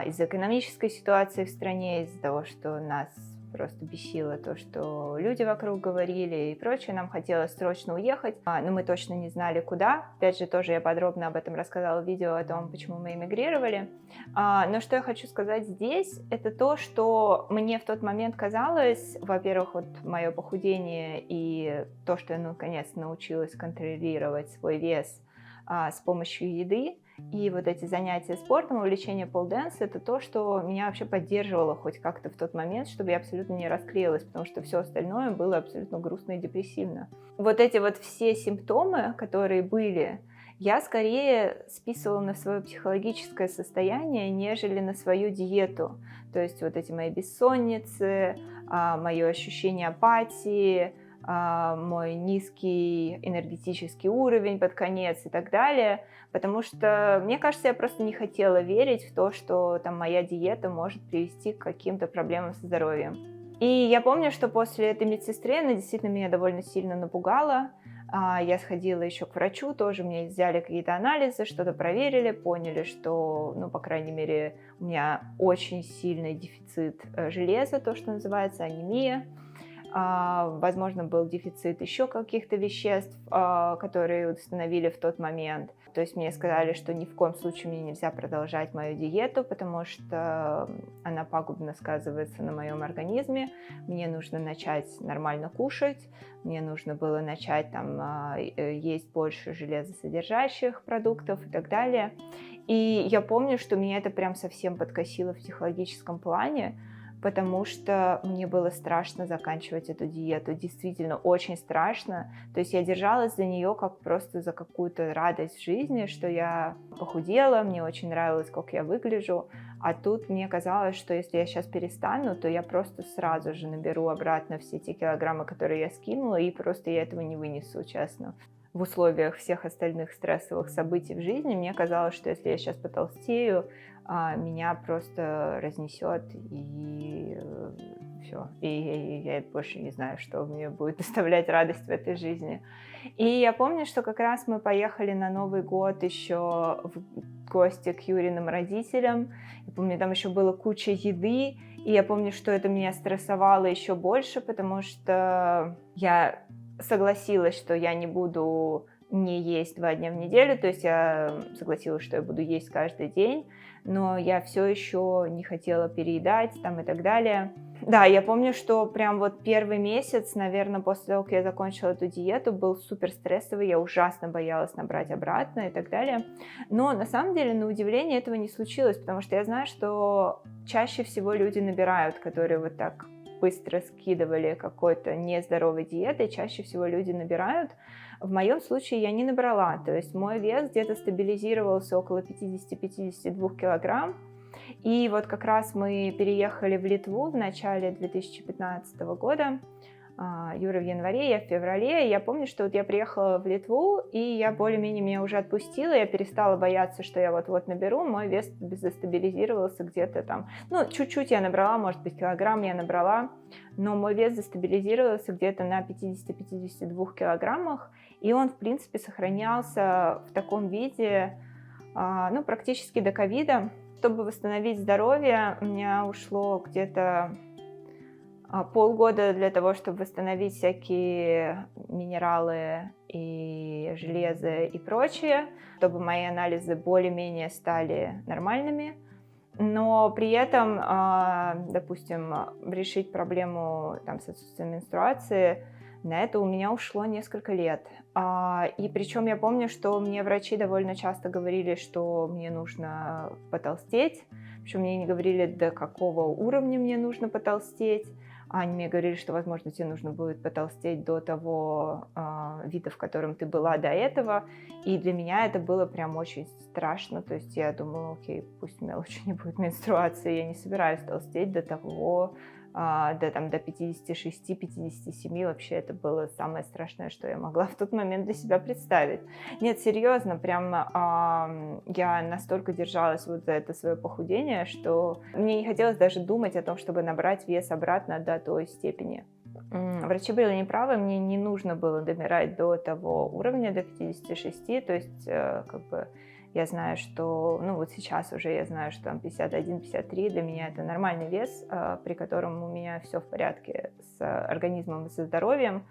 из-за экономической ситуации в стране, из-за того, что нас просто бесило то, что люди вокруг говорили и прочее. Нам хотелось срочно уехать, но мы точно не знали, куда. Опять же, тоже я подробно об этом рассказала в видео о том, почему мы эмигрировали. Но что я хочу сказать здесь, это то, что мне в тот момент казалось, во-первых, вот мое похудение и то, что я наконец научилась контролировать свой вес с помощью еды, и вот эти занятия спортом, увлечение полдэнс, это то, что меня вообще поддерживало хоть как-то в тот момент, чтобы я абсолютно не расклеилась, потому что все остальное было абсолютно грустно и депрессивно. Вот эти вот все симптомы, которые были, я скорее списывала на свое психологическое состояние, нежели на свою диету. То есть вот эти мои бессонницы, мое ощущение апатии, мой низкий энергетический уровень под конец и так далее, потому что, мне кажется, я просто не хотела верить в то, что там моя диета может привести к каким-то проблемам со здоровьем. И я помню, что после этой медсестры она действительно меня довольно сильно напугала. Я сходила еще к врачу, тоже мне взяли какие-то анализы, что-то проверили, поняли, что, ну, по крайней мере, у меня очень сильный дефицит железа, то, что называется анемия. Возможно, был дефицит еще каких-то веществ, которые установили в тот момент. То есть мне сказали, что ни в коем случае мне нельзя продолжать мою диету, потому что она пагубно сказывается на моем организме. Мне нужно начать нормально кушать, мне нужно было начать есть больше железосодержащих продуктов и так далее. И я помню, что меня это прям совсем подкосило в психологическом плане, потому что мне было страшно заканчивать эту диету, действительно очень страшно. То есть я держалась за нее как просто за какую-то радость в жизни, что я похудела, мне очень нравилось, как я выгляжу, а тут мне казалось, что если я сейчас перестану, то я просто сразу же наберу обратно все те килограммы, которые я скинула, и просто я этого не вынесу, честно. В условиях всех остальных стрессовых событий в жизни мне казалось, что если я сейчас потолстею, меня просто разнесет, и все. И я больше не знаю, что мне будет доставлять радость в этой жизни. И я помню, что как раз мы поехали на Новый год еще в гости к Юриным родителям. Я помню, там еще была куча еды, и я помню, что это меня стрессовало еще больше, потому что я согласилась, что я не буду не есть 2 дня в неделю, то есть я согласилась, что я буду есть каждый день, но я все еще не хотела переедать там и так далее. Да, я помню, что прям вот первый месяц, наверное, после того, как я закончила эту диету, был супер стрессовый, я ужасно боялась набрать обратно и так далее. Но на самом деле, на удивление, этого не случилось, потому что я знаю, что чаще всего люди набирают, которые вот так быстро скидывали какой-то нездоровой диетой, чаще всего люди набирают. В моем случае я не набрала, то есть мой вес где-то стабилизировался около 50-52 килограмм. И вот как раз мы переехали в Литву в начале 2015 года. Юра в январе, я в феврале. Я помню, что вот я приехала в Литву, и я более-менее меня уже отпустила, я перестала бояться, что я вот-вот наберу. Мой вес застабилизировался где-то там, ну, чуть-чуть я набрала, может быть, килограмм я набрала, но мой вес застабилизировался где-то на 50-52 килограммах, и он, в принципе, сохранялся в таком виде, ну, практически до ковида. Чтобы восстановить здоровье, у меня ушло где-то полгода для того, чтобы восстановить всякие минералы и железо и прочее, чтобы мои анализы более-менее стали нормальными. Но при этом, допустим, решить проблему там, с отсутствием менструации, на это у меня ушло несколько лет. И причем я помню, что мне врачи довольно часто говорили, что мне нужно потолстеть. Причем мне не говорили, до какого уровня мне нужно потолстеть. Они мне говорили, что, возможно, тебе нужно будет потолстеть до того вида, в котором ты была до этого. И для меня это было прям очень страшно. То есть я думала, окей, пусть у меня лучше не будет менструации. Я не собираюсь толстеть до того, до 56-57. Вообще это было самое страшное, что я могла в тот момент для себя представить. Нет, серьезно, прям я настолько держалась вот за это свое похудение, что мне не хотелось даже думать о том, чтобы набрать вес обратно до той степени. Врачи были неправы, мне не нужно было добирать до того уровня, до 56, то есть как бы я знаю, что, ну вот сейчас уже я знаю, что там 51-53 для меня это нормальный вес, при котором у меня все в порядке с организмом и со здоровьем.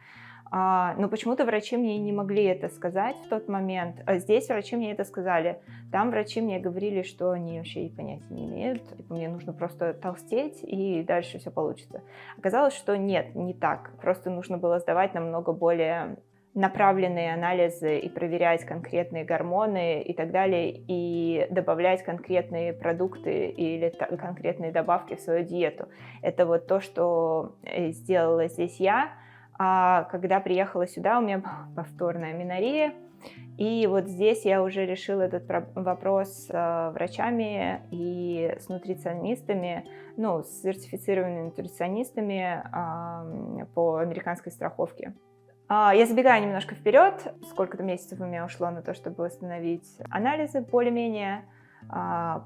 Но почему-то врачи мне не могли это сказать в тот момент. Здесь врачи мне это сказали. Там врачи мне говорили, что они вообще и понятия не имеют. Типа, мне нужно просто толстеть, и дальше все получится. Оказалось, что нет, не так. Просто нужно было сдавать намного более направленные анализы и проверять конкретные гормоны и так далее, и добавлять конкретные продукты или конкретные добавки в свою диету. Это вот то, что сделала здесь я. А когда приехала сюда, у меня была повторная аменоррhea, И вот здесь я уже решила этот вопрос с врачами и с нутриционистами, ну, с сертифицированными нутриционистами по американской страховке. Я забегаю немножко вперед. Сколько-то месяцев у меня ушло на то, чтобы восстановить анализы более-менее.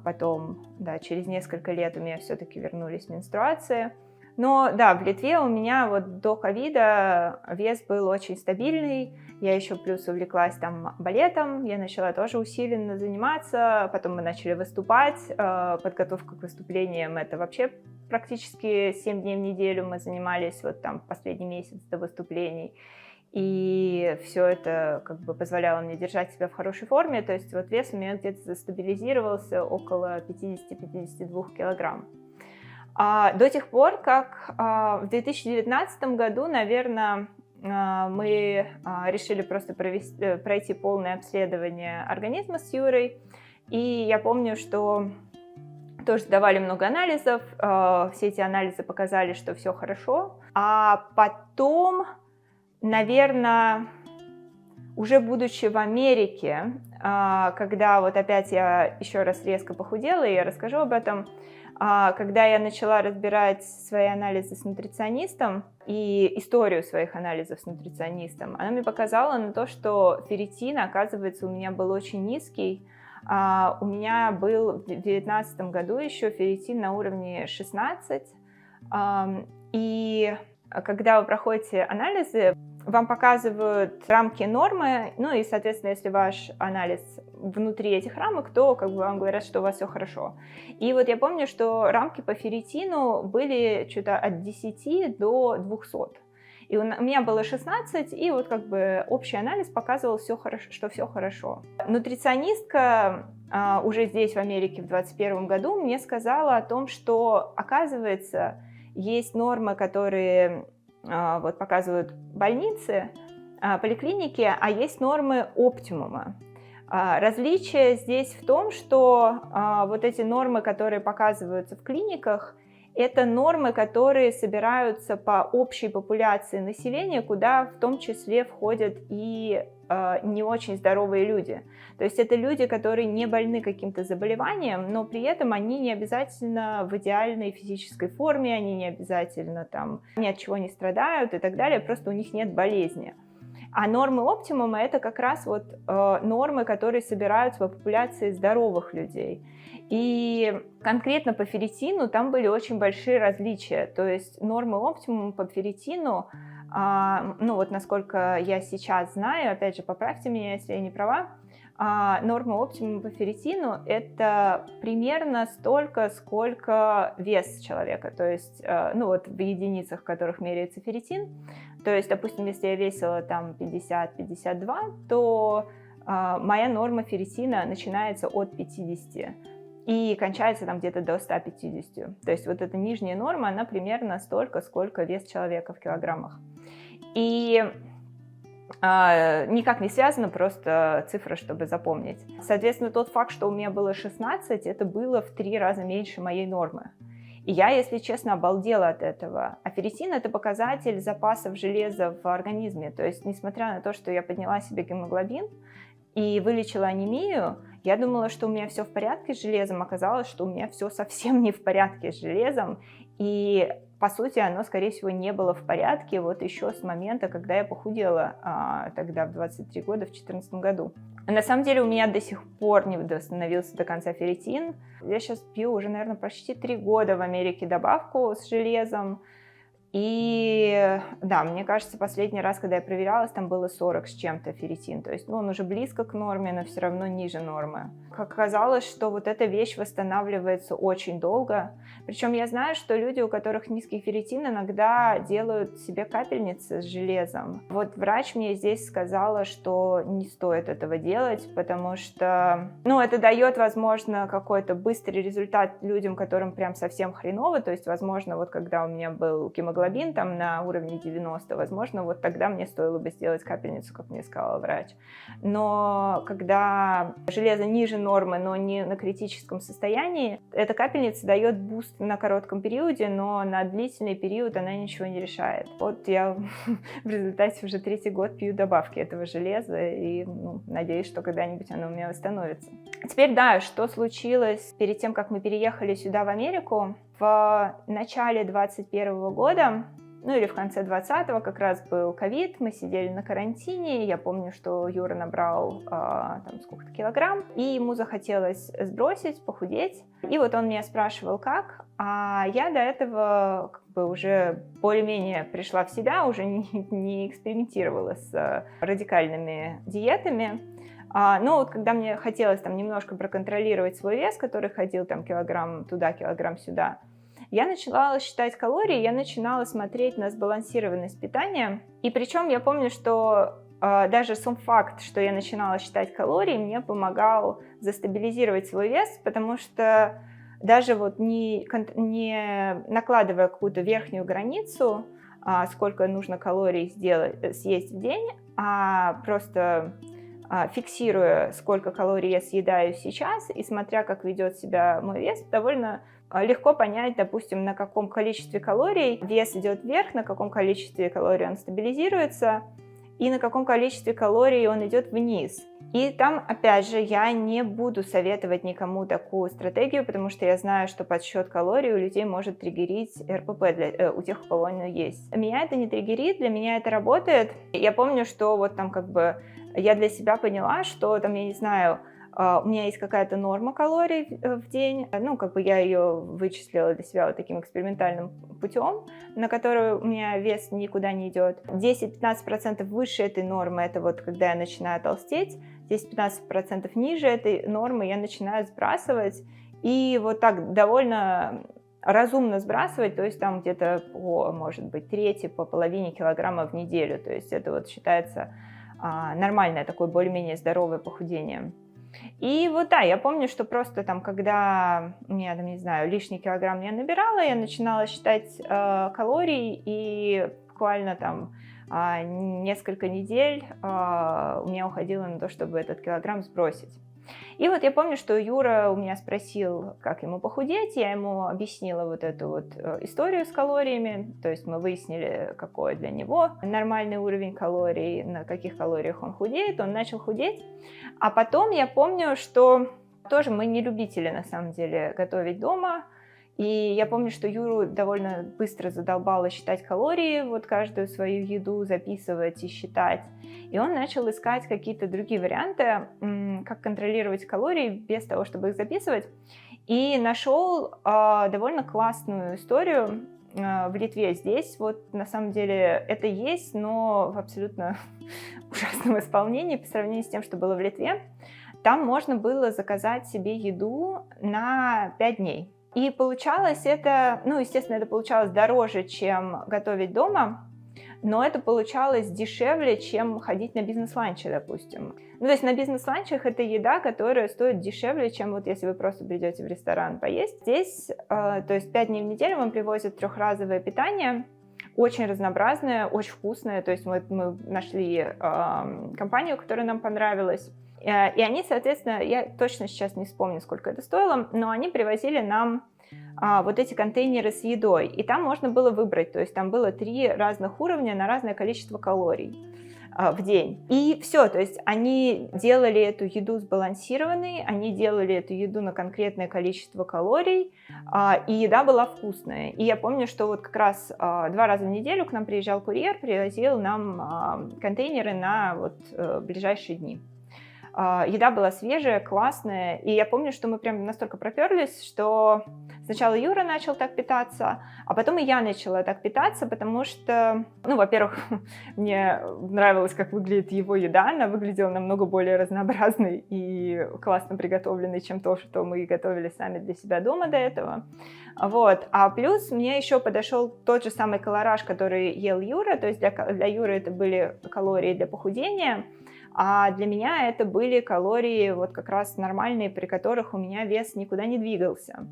Потом, да, через несколько лет у меня все-таки вернулись менструации. Но да, в Литве у меня вот до ковида вес был очень стабильный. Я еще плюс увлеклась там балетом. Я начала тоже усиленно заниматься. Потом мы начали выступать. Подготовка к выступлениям — это вообще практически 7 дней в неделю мы занимались вот там последний месяц до выступлений. И все это как бы позволяло мне держать себя в хорошей форме. То есть вот вес у меня где-то застабилизировался около 50-52 килограмм. До тех пор, как в 2019 году, наверное, мы решили просто пройти полное обследование организма с Юрой. И я помню, что тоже давали много анализов. Все эти анализы показали, что все хорошо. А потом, наверное, уже будучи в Америке, когда вот опять я еще раз резко похудела, и я расскажу об этом, когда я начала разбирать свои анализы с нутриционистом и историю своих анализов с нутриционистом, она мне показала на то, что ферритин, оказывается, у меня был очень низкий. У меня был в 2019 году еще ферритин на уровне 16. И когда вы проходите анализы, вам показывают рамки нормы, ну и, соответственно, если ваш анализ внутри этих рамок, то как бы вам говорят, что у вас все хорошо. И вот я помню, что рамки по ферритину были что-то от 10 до 200. И у меня было 16, и вот как бы общий анализ показывал, что все хорошо. Нутриционистка уже здесь, в Америке, в 2021 году мне сказала о том, что, оказывается, есть нормы, которые вот показывают больницы, поликлиники, а есть нормы оптимума. Различие здесь в том, что вот эти нормы, которые показываются в клиниках, это нормы, которые собираются по общей популяции населения, куда в том числе входят и не очень здоровые люди. То есть это люди, которые не больны каким-то заболеванием, но при этом они не обязательно в идеальной физической форме, они не обязательно там ни от чего не страдают и так далее, просто у них нет болезни. А нормы оптимума — это как раз вот нормы, которые собираются по популяции здоровых людей. И конкретно по ферритину там были очень большие различия. То есть нормы оптимума по ферритину, ну вот насколько я сейчас знаю, опять же, поправьте меня, если я не права, норма оптимума по ферритину — это примерно столько, сколько вес человека, то есть, ну вот в единицах, в которых меряется ферритин. То есть, допустим, если я весила там 50-52, то моя норма ферритина начинается от 50 и кончается там где-то до 150. То есть вот эта нижняя норма, она примерно столько, сколько вес человека в килограммах. И никак не связано, просто цифра, чтобы запомнить. Соответственно, тот факт, что у меня было 16, это было в 3 раза меньше моей нормы. И я, если честно, обалдела от этого. А ферритин — это показатель запасов железа в организме. То есть, несмотря на то, что я подняла себе гемоглобин и вылечила анемию, я думала, что у меня все в порядке с железом. Оказалось, что у меня все совсем не в порядке с железом. И, по сути, оно, скорее всего, не было в порядке вот еще с момента, когда я похудела тогда в 23 года, в 2014 году. На самом деле у меня до сих пор не восстановился до конца ферритин. Я сейчас пью уже, наверное, почти 3 года в Америке добавку с железом. И да, мне кажется, последний раз, когда я проверялась, там было 40 с чем-то ферритин. То есть, ну, он уже близко к норме, но все равно ниже нормы. Как оказалось, что вот эта вещь восстанавливается очень долго. Причем я знаю, что люди, у которых низкий ферритин, иногда делают себе капельницы с железом. Вот врач мне здесь сказала, что не стоит этого делать, потому что, ну, это дает, возможно, какой-то быстрый результат людям, которым прям совсем хреново. То есть, возможно, вот когда у меня был гемоглобин гемоглобин там на уровне 90, возможно, вот тогда мне стоило бы сделать капельницу, как мне сказал врач. Но когда железо ниже нормы, но не на критическом состоянии, эта капельница дает буст на коротком периоде, но на длительный период она ничего не решает. Вот я в результате уже 3-й год пью добавки этого железа и надеюсь, что когда-нибудь оно у меня восстановится. Теперь, да, что случилось перед тем, как мы переехали сюда, в Америку. В начале 2021 года, ну или в конце 2020 как раз был ковид, мы сидели на карантине, я помню, что Юра набрал там сколько-то килограмм, и ему захотелось сбросить, похудеть, и вот он меня спрашивал, как, а я до этого как бы уже более-менее пришла в себя, уже не экспериментировала с радикальными диетами. Но вот когда мне хотелось там немножко проконтролировать свой вес, который ходил там килограмм туда, килограмм сюда, я начала считать калории, я начинала смотреть на сбалансированность питания. И причем я помню, что даже сам факт, что я начинала считать калории, мне помогал застабилизировать свой вес, потому что даже вот не накладывая какую-то верхнюю границу, сколько нужно калорий съесть в день, а просто фиксируя, сколько калорий я съедаю сейчас, и смотря, как ведет себя мой вес, довольно легко понять, допустим, на каком количестве калорий вес идет вверх, на каком количестве калорий он стабилизируется, и на каком количестве калорий он идет вниз. И там, опять же, я не буду советовать никому такую стратегию, потому что я знаю, что подсчет калорий у людей может триггерить РПП у тех, у кого оно есть. Меня это не триггерит, для меня это работает. Я помню, что вот там как бы я для себя поняла, что там, я не знаю, у меня есть какая-то норма калорий в день, ну, как бы я ее вычислила для себя вот таким экспериментальным путем, на которую у меня вес никуда не идет. 10-15% выше этой нормы, это вот когда я начинаю толстеть, 10-15% ниже этой нормы я начинаю сбрасывать, и вот так довольно разумно сбрасывать, то есть там где-то может быть, трети, по половине килограмма в неделю, то есть это вот считается нормальное такое более-менее здоровое похудение. И вот да, я помню, что просто там, когда у меня, там, не знаю, лишний килограмм я набирала, я начинала считать калорий, и буквально там несколько недель у меня уходило на то, чтобы этот килограмм сбросить. И вот я помню, что Юра у меня спросил, как ему похудеть, я ему объяснила вот эту вот историю с калориями, то есть мы выяснили, какой для него нормальный уровень калорий, на каких калориях он худеет, он начал худеть, а потом я помню, что тоже мы не любители на самом деле готовить дома, и я помню, что Юру довольно быстро задолбало считать калории, вот каждую свою еду записывать и считать. И он начал искать какие-то другие варианты, как контролировать калории без того, чтобы их записывать. И нашел довольно классную историю в Литве. Здесь вот на самом деле это есть, но в абсолютно ужасном исполнении по сравнению с тем, что было в Литве. Там можно было заказать себе еду на 5 дней. И получалось это, ну, естественно, это получалось дороже, чем готовить дома, но это получалось дешевле, чем ходить на бизнес-ланчи, допустим. Ну, то есть на бизнес-ланчах это еда, которая стоит дешевле, чем вот если вы просто придете в ресторан поесть. Здесь, то есть 5 дней в неделю вам привозят трехразовое питание, очень разнообразное, очень вкусное. То есть мы нашли компанию, которая нам понравилась. И они, соответственно, я точно сейчас не вспомню, сколько это стоило, но они привозили нам вот эти контейнеры с едой, и там можно было выбрать, то есть там было 3 разных уровня на разное количество калорий в день. И все, то есть они делали эту еду сбалансированной, они делали эту еду на конкретное количество калорий, и еда была вкусная. И я помню, что вот как раз 2 раза в неделю к нам приезжал курьер, привозил нам контейнеры на вот ближайшие дни. Еда была свежая, классная, и я помню, что мы прям настолько проперлись, что сначала Юра начал так питаться, а потом и я начала так питаться, потому что, ну, во-первых, мне нравилось, как выглядит его еда, она выглядела намного более разнообразной и классно приготовленной, чем то, что мы готовили сами для себя дома до этого. Вот. А плюс мне еще подошел тот же самый колораж, который ел Юра, то есть для Юры это были калории для похудения, а для меня это были калории вот как раз нормальные, при которых у меня вес никуда не двигался.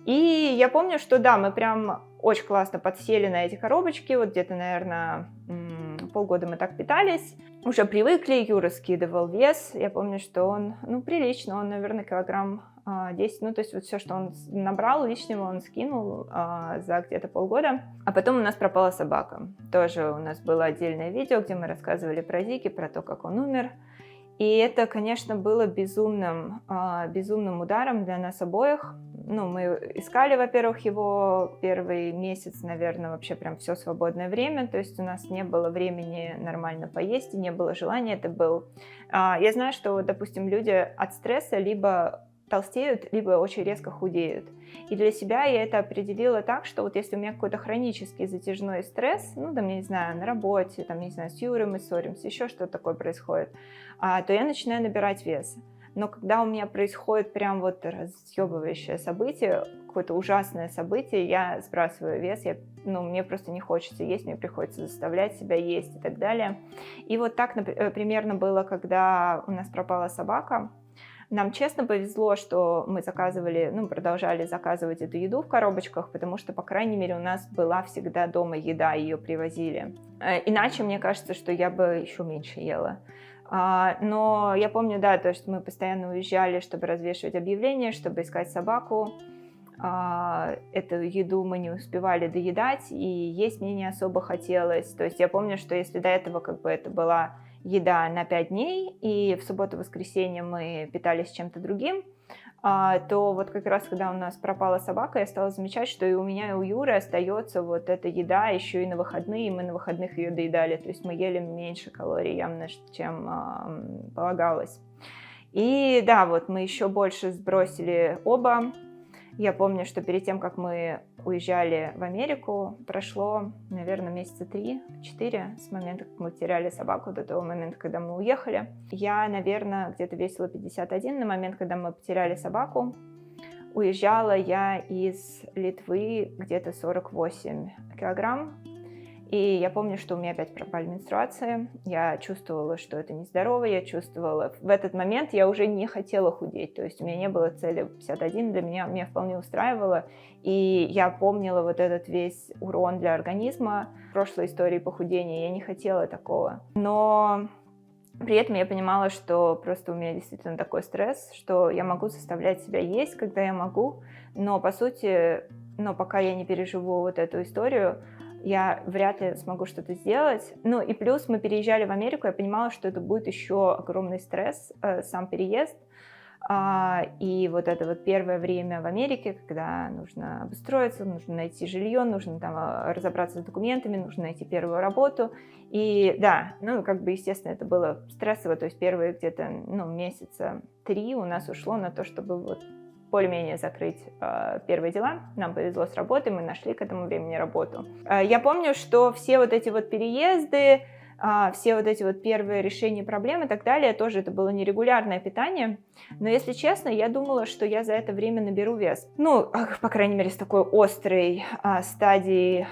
И я помню, что да, мы прям очень классно подсели на эти коробочки, вот где-то, наверное, полгода мы так питались, уже привыкли, Юра скидывал вес, я помню, что он, ну, прилично, он, наверное, килограмм 10, ну, то есть вот все, что он набрал лишнего, он скинул за где-то полгода. А потом у нас пропала собака. Тоже у нас было отдельное видео, где мы рассказывали про Зики, про то, как он умер. И это, конечно, было безумным ударом для нас обоих. Ну, мы искали, во-первых, его первый месяц, наверное, вообще прям все свободное время. То есть у нас не было времени нормально поесть, и не было желания. Это был... Я знаю, что, допустим, люди от стресса либо толстеют, либо очень резко худеют. И для себя я это определила так, что вот если у меня какой-то хронический затяжной стресс, ну, там, я не знаю, на работе, там, не знаю, с Юрой мы ссоримся, еще что-то такое происходит, то я начинаю набирать вес. Но когда у меня происходит прям вот разъебывающее событие, какое-то ужасное событие, я сбрасываю вес, мне просто не хочется есть, мне приходится заставлять себя есть и так далее. И вот так примерно было, когда у нас пропала собака. Нам честно повезло, что мы продолжали заказывать эту еду в коробочках, потому что, по крайней мере, у нас была всегда дома еда, ее привозили. Иначе, мне кажется, что я бы еще меньше ела. Но я помню, да, то, что мы постоянно уезжали, чтобы развешивать объявления, чтобы искать собаку. Эту еду мы не успевали доедать, и есть мне не особо хотелось. То есть я помню, что если до этого это была еда на 5 дней, и в субботу-воскресенье мы питались чем-то другим, то вот как раз, когда у нас пропала собака, я стала замечать, что и у меня, и у Юры остается вот эта еда еще и на выходные, и мы на выходных ее доедали, то есть мы ели меньше калорий явно, чем полагалось. И да, вот мы еще больше сбросили оба. Я помню, что перед тем, как мы уезжали в Америку, прошло, наверное, месяца 3-4 с момента, как мы потеряли собаку, до того момента, когда мы уехали. Я, наверное, где-то весила 51 на момент, когда мы потеряли собаку. Уезжала я из Литвы где-то 48 килограмм. И я помню, что у меня опять пропали менструации, я чувствовала, что это нездорово, в этот момент я уже не хотела худеть, то есть у меня не было цели 51, меня вполне устраивало, и я помнила вот этот весь урон для организма прошлой истории похудения, я не хотела такого, но при этом я понимала, что просто у меня действительно такой стресс, что я могу заставлять себя есть, когда я могу, но по сути, пока я не переживу вот эту историю, я вряд ли смогу что-то сделать. Ну и плюс мы переезжали в Америку, я понимала, что это будет еще огромный стресс, сам переезд. И вот это вот первое время в Америке, когда нужно обустроиться, нужно найти жилье, нужно там разобраться с документами, нужно найти первую работу. И да, естественно, это было стрессово, то есть первые где-то месяца 3 у нас ушло на то, чтобы вот более-менее закрыть первые дела. Нам повезло с работой, мы нашли к этому времени работу. Я помню, что все вот эти вот переезды, все вот эти вот первые решения проблем и так далее, тоже это было нерегулярное питание. Но, если честно, я думала, что я за это время наберу вес. По крайней мере, с такой острой стадией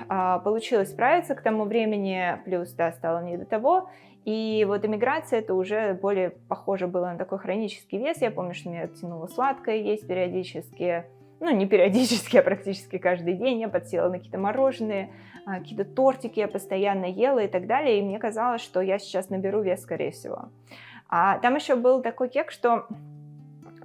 получилось справиться к тому времени, плюс, да, стало не до того. И вот эмиграция, это уже более похоже было на такой хронический вес. Я помню, что меня тянуло сладкое есть периодически. Не периодически, а практически каждый день. Я подсела на какие-то мороженые, какие-то тортики я постоянно ела и так далее. И мне казалось, что я сейчас наберу вес, скорее всего. Там еще был такой кек, что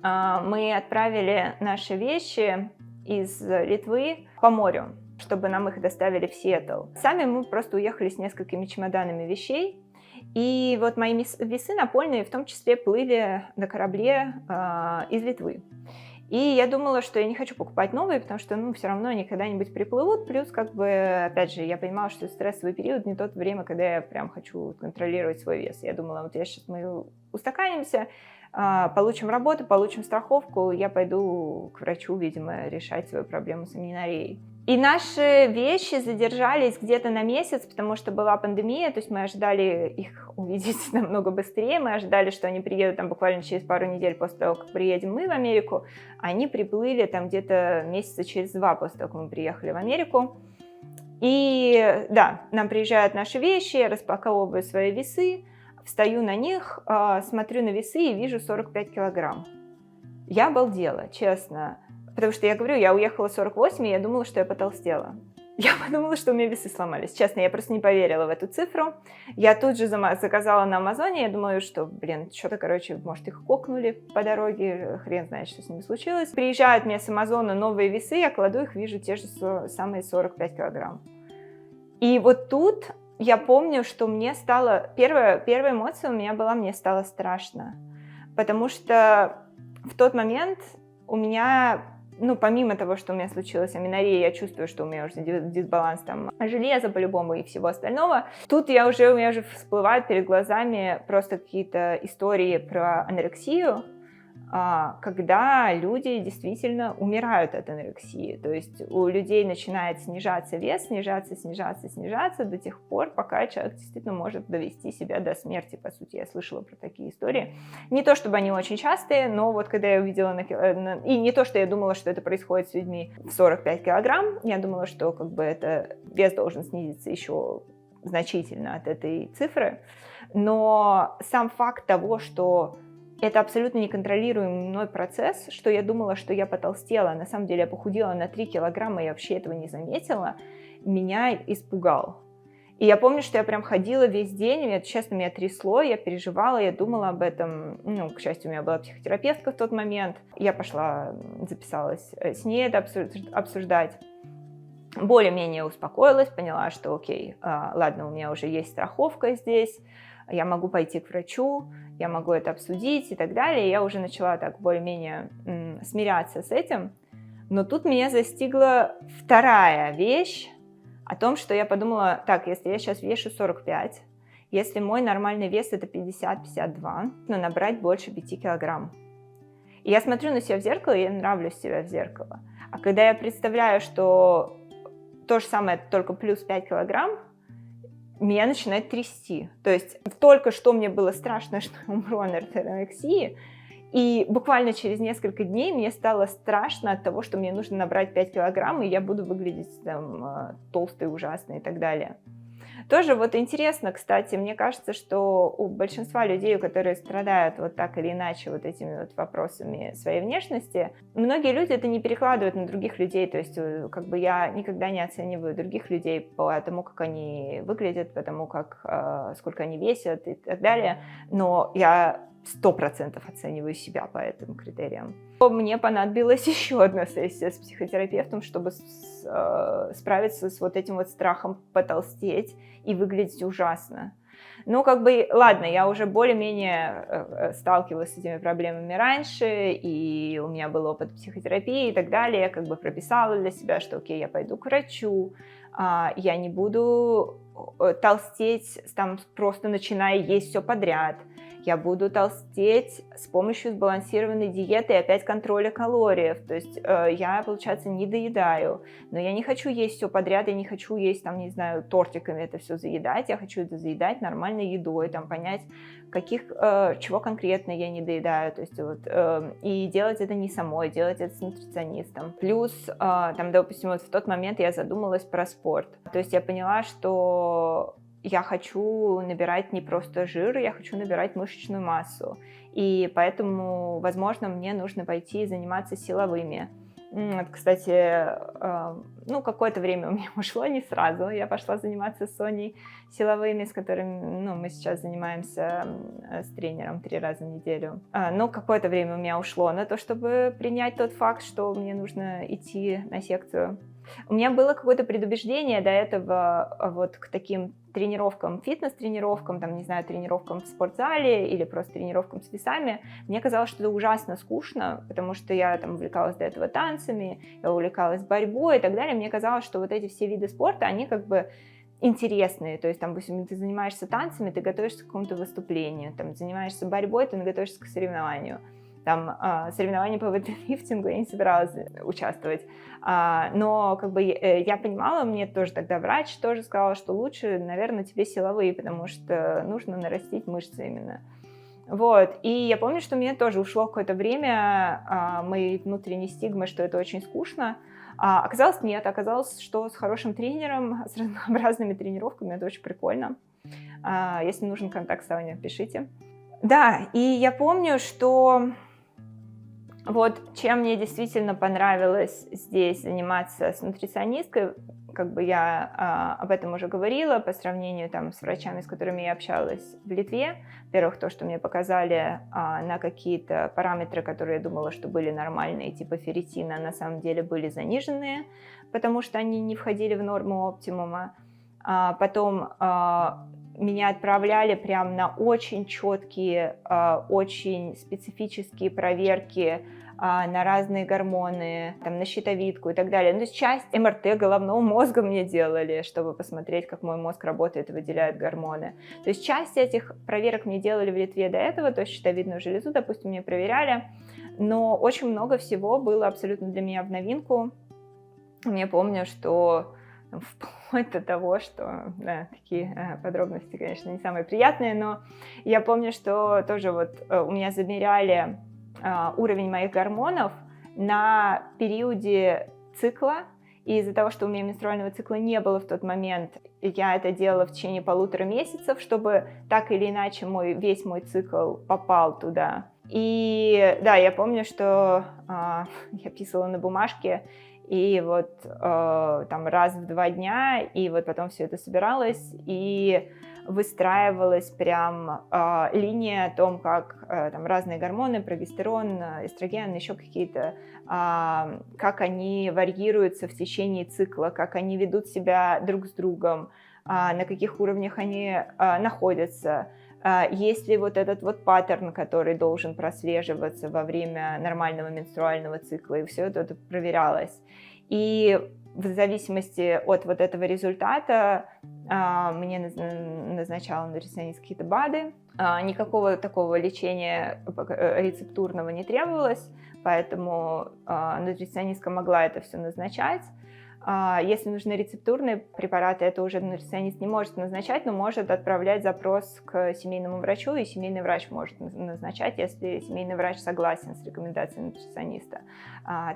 мы отправили наши вещи из Литвы по морю, чтобы нам их доставили в Сиэтл. Сами мы просто уехали с несколькими чемоданами вещей. И вот мои весы напольные в том числе плыли на корабле из Литвы. И я думала, что я не хочу покупать новые, потому что, все равно они когда-нибудь приплывут. Плюс, опять же, я понимала, что стрессовый период не тот время, когда я прям хочу контролировать свой вес. Я думала, мы устаканимся, получим работу, получим страховку, я пойду к врачу, видимо, решать свою проблему с аминорией. И наши вещи задержались где-то на месяц, потому что была пандемия, то есть мы ожидали их увидеть намного быстрее, мы ожидали, что они приедут там буквально через пару недель после того, как приедем мы в Америку, они приплыли там где-то месяца через 2 после того, как мы приехали в Америку. И да, нам приезжают наши вещи, я распаковываю свои весы, встаю на них, смотрю на весы и вижу 45 килограмм. Я обалдела, честно. Потому что я говорю, я уехала 48, и я думала, что я потолстела. Я подумала, что у меня весы сломались. Честно, я просто не поверила в эту цифру. Я тут же заказала на Амазоне. Я думаю, что, что-то, может, их кокнули по дороге. Хрен знает, что с ними случилось. Приезжают мне с Амазона новые весы, я кладу их, вижу те же самые 45 килограмм. И вот тут я помню, что мне стало... Первая эмоция у меня была, мне стало страшно. Потому что в тот момент у меня... помимо того, что у меня случилась аменорея, я чувствую, что у меня уже дисбаланс там железа по-любому и всего остального. Тут у меня уже всплывают перед глазами просто какие-то истории про анорексию, когда люди действительно умирают от анорексии. То есть у людей начинает снижаться вес, снижаться до тех пор, пока человек действительно может довести себя до смерти, по сути. Я слышала про такие истории. Не то, чтобы они очень частые, но вот когда я увидела... И не то, что я думала, что это происходит с людьми в 45 килограмм, я думала, что вес должен снизиться еще значительно от этой цифры. Но сам факт того, что это абсолютно неконтролируемый мной процесс, что я думала, что я потолстела, на самом деле я похудела на 3 килограмма, я вообще этого не заметила, меня испугал. И я помню, что я прям ходила весь день, честно, меня трясло, я переживала, я думала об этом. К счастью, у меня была психотерапевтка в тот момент. Я пошла, записалась с ней это обсуждать. Более-менее успокоилась, поняла, что окей, ладно, у меня уже есть страховка здесь, я могу пойти к врачу, я могу это обсудить и так далее. Я уже начала так более-менее смиряться с этим. Но тут меня застигла вторая вещь о том, что я подумала, так, если я сейчас вешу 45, если мой нормальный вес это 50-52, нужно набрать больше 5 килограмм. И я смотрю на себя в зеркало, и я нравлюсь себя в зеркало. А когда я представляю, что то же самое, только плюс 5 килограмм, меня начинает трясти. То есть только что мне было страшно, что я умру от анорексии, и буквально через несколько дней мне стало страшно от того, что мне нужно набрать 5 килограмм, и я буду выглядеть толстой, ужасной и так далее. Тоже вот интересно, кстати, мне кажется, что у большинства людей, которые страдают вот так или иначе вот этими вот вопросами своей внешности, многие люди это не перекладывают на других людей, то есть я никогда не оцениваю других людей по тому, как они выглядят, по тому, сколько они весят и так далее, но я 100% оцениваю себя по этим критериям. Мне понадобилась еще одна сессия с психотерапевтом, чтобы справиться с вот этим вот страхом потолстеть и выглядеть ужасно. Ладно, я уже более-менее сталкивалась с этими проблемами раньше, и у меня был опыт психотерапии и так далее. Я прописала для себя, что окей, я пойду к врачу, я не буду толстеть, просто начиная есть все подряд. Я буду толстеть с помощью сбалансированной диеты и опять контроля калорий. То есть я, получается, не доедаю. Но я не хочу есть все подряд, я не хочу есть, тортиками это все заедать. Я хочу это заедать нормальной едой, понять, чего конкретно я не доедаю. То есть и делать это не самой, делать это с нутриционистом. Плюс, допустим, в тот момент я задумалась про спорт. То есть я поняла, что я хочу набирать не просто жир, я хочу набирать мышечную массу. И поэтому, возможно, мне нужно пойти заниматься силовыми. Кстати, какое-то время у меня ушло, не сразу. Я пошла заниматься с Соней силовыми, с которыми мы сейчас занимаемся с тренером 3 раза в неделю. Но какое-то время у меня ушло на то, чтобы принять тот факт, что мне нужно идти на секцию. У меня было какое-то предубеждение до этого вот к таким тренировкам, фитнес-тренировкам, тренировкам в спортзале или просто тренировкам с весами. Мне казалось, что это ужасно скучно, потому что я увлекалась до этого танцами, я увлекалась борьбой и так далее. Мне казалось, что вот эти все виды спорта, они интересные. То есть, допустим, ты занимаешься танцами, ты готовишься к какому-то выступлению, занимаешься борьбой, ты готовишься к соревнованию. Соревнований по вейтлифтингу я не собиралась участвовать. Но я понимала, мне тоже тогда врач тоже сказал, что лучше, наверное, тебе силовые, потому что нужно нарастить мышцы именно. Вот. И я помню, что мне тоже ушло какое-то время моей внутренней стигмы, что это очень скучно. Оказалось, нет. Оказалось, что с хорошим тренером, с разнообразными тренировками это очень прикольно. Если нужен контакт с Соней, пишите. Да, и я помню, что Вот чем мне действительно понравилось здесь заниматься с нутриционисткой, как бы я об этом уже говорила, по сравнению там с врачами, с которыми я общалась в Литве. Во-первых, то, что мне показали на какие-то параметры, которые я думала, что были нормальные, типа ферритина, на самом деле были заниженные, потому что они не входили в норму оптимума. Потом меня отправляли прям на очень четкие, очень специфические проверки на разные гормоны, там, на щитовидку и так далее. Ну, то есть часть МРТ головного мозга мне делали, чтобы посмотреть, как мой мозг работает и выделяет гормоны. То есть часть этих проверок мне делали в Литве до этого, то есть щитовидную железу, допустим, мне проверяли, но очень много всего было абсолютно для меня в новинку. Я помню, что вплоть до того, что, да, такие подробности, конечно, не самые приятные, но я помню, что тоже вот у меня замеряли уровень моих гормонов на периоде цикла, и из-за того, что у меня менструального цикла не было в тот момент, я это делала в течение 1,5 месяцев, чтобы так или иначе весь мой цикл попал туда. И да, я помню, что я писала на бумажке, и вот там раз в 2 дня, и вот потом все это собиралось, и выстраивалась прям линия о том, как там разные гормоны, прогестерон, эстроген, еще какие-то, как они варьируются в течение цикла, как они ведут себя друг с другом, на каких уровнях они находятся. Есть ли вот этот вот паттерн, который должен прослеживаться во время нормального менструального цикла, и все это проверялось. И в зависимости от вот этого результата мне назначала нутриционист какие-то БАДы. Никакого такого лечения рецептурного не требовалось, поэтому нутриционистка могла это все назначать. Если нужны рецептурные препараты, это уже нутриционист не может назначать, но может отправлять запрос к семейному врачу, и семейный врач может назначать, если семейный врач согласен с рекомендацией нутрициониста.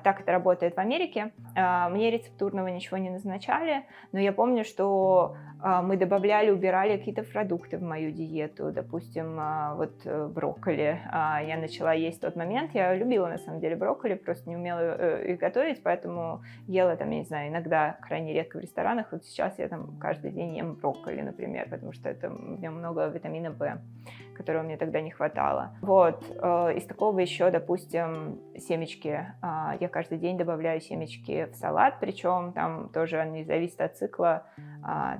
Так это работает в Америке. Мне рецептурного ничего не назначали, но я помню, что мы добавляли, убирали какие-то продукты в мою диету, допустим, вот брокколи. Я начала есть в тот момент, я любила на самом деле брокколи, просто не умела их готовить, поэтому ела там, я не знаю, иногда крайне редко в ресторанах. Вот сейчас я там каждый день ем брокколи, например, потому что в нем много витамина В, которого мне тогда не хватало. Вот, из такого еще, допустим, семечки. Я каждый день добавляю семечки в салат, причем там тоже они зависят от цикла.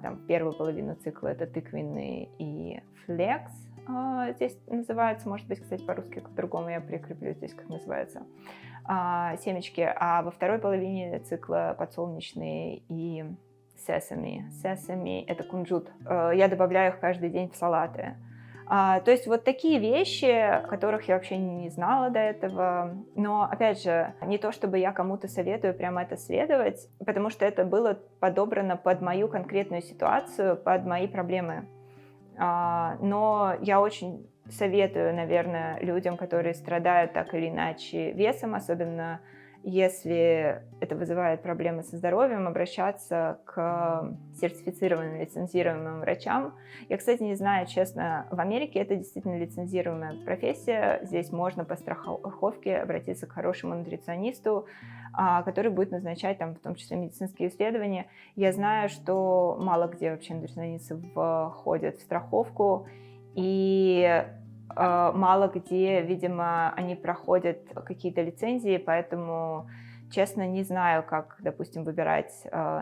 Там в первую половину цикла это тыквенный и флекс. Здесь называется, может быть, кстати, по-русски по-другому я прикреплю здесь, как называется, семечки, а во второй половине цикла подсолнечные и сесами. Сесами — это кунжут. Я добавляю их каждый день в салаты. То есть вот такие вещи, которых я вообще не знала до этого. Но, опять же, не то чтобы я кому-то советую прямо это следовать, потому что это было подобрано под мою конкретную ситуацию, под мои проблемы. Но я очень советую, наверное, людям, которые страдают так или иначе весом, особенно если это вызывает проблемы со здоровьем, обращаться к сертифицированным, лицензируемым врачам. Я, кстати, не знаю, честно, в Америке это действительно лицензируемая профессия. Здесь можно по страховке обратиться к хорошему нутриционисту, который будет назначать там, в том числе, медицинские исследования. Я знаю, что мало где вообще нутриционисты входят в страховку, и мало где, видимо, они проходят какие-то лицензии, поэтому, честно, не знаю, как, допустим, выбирать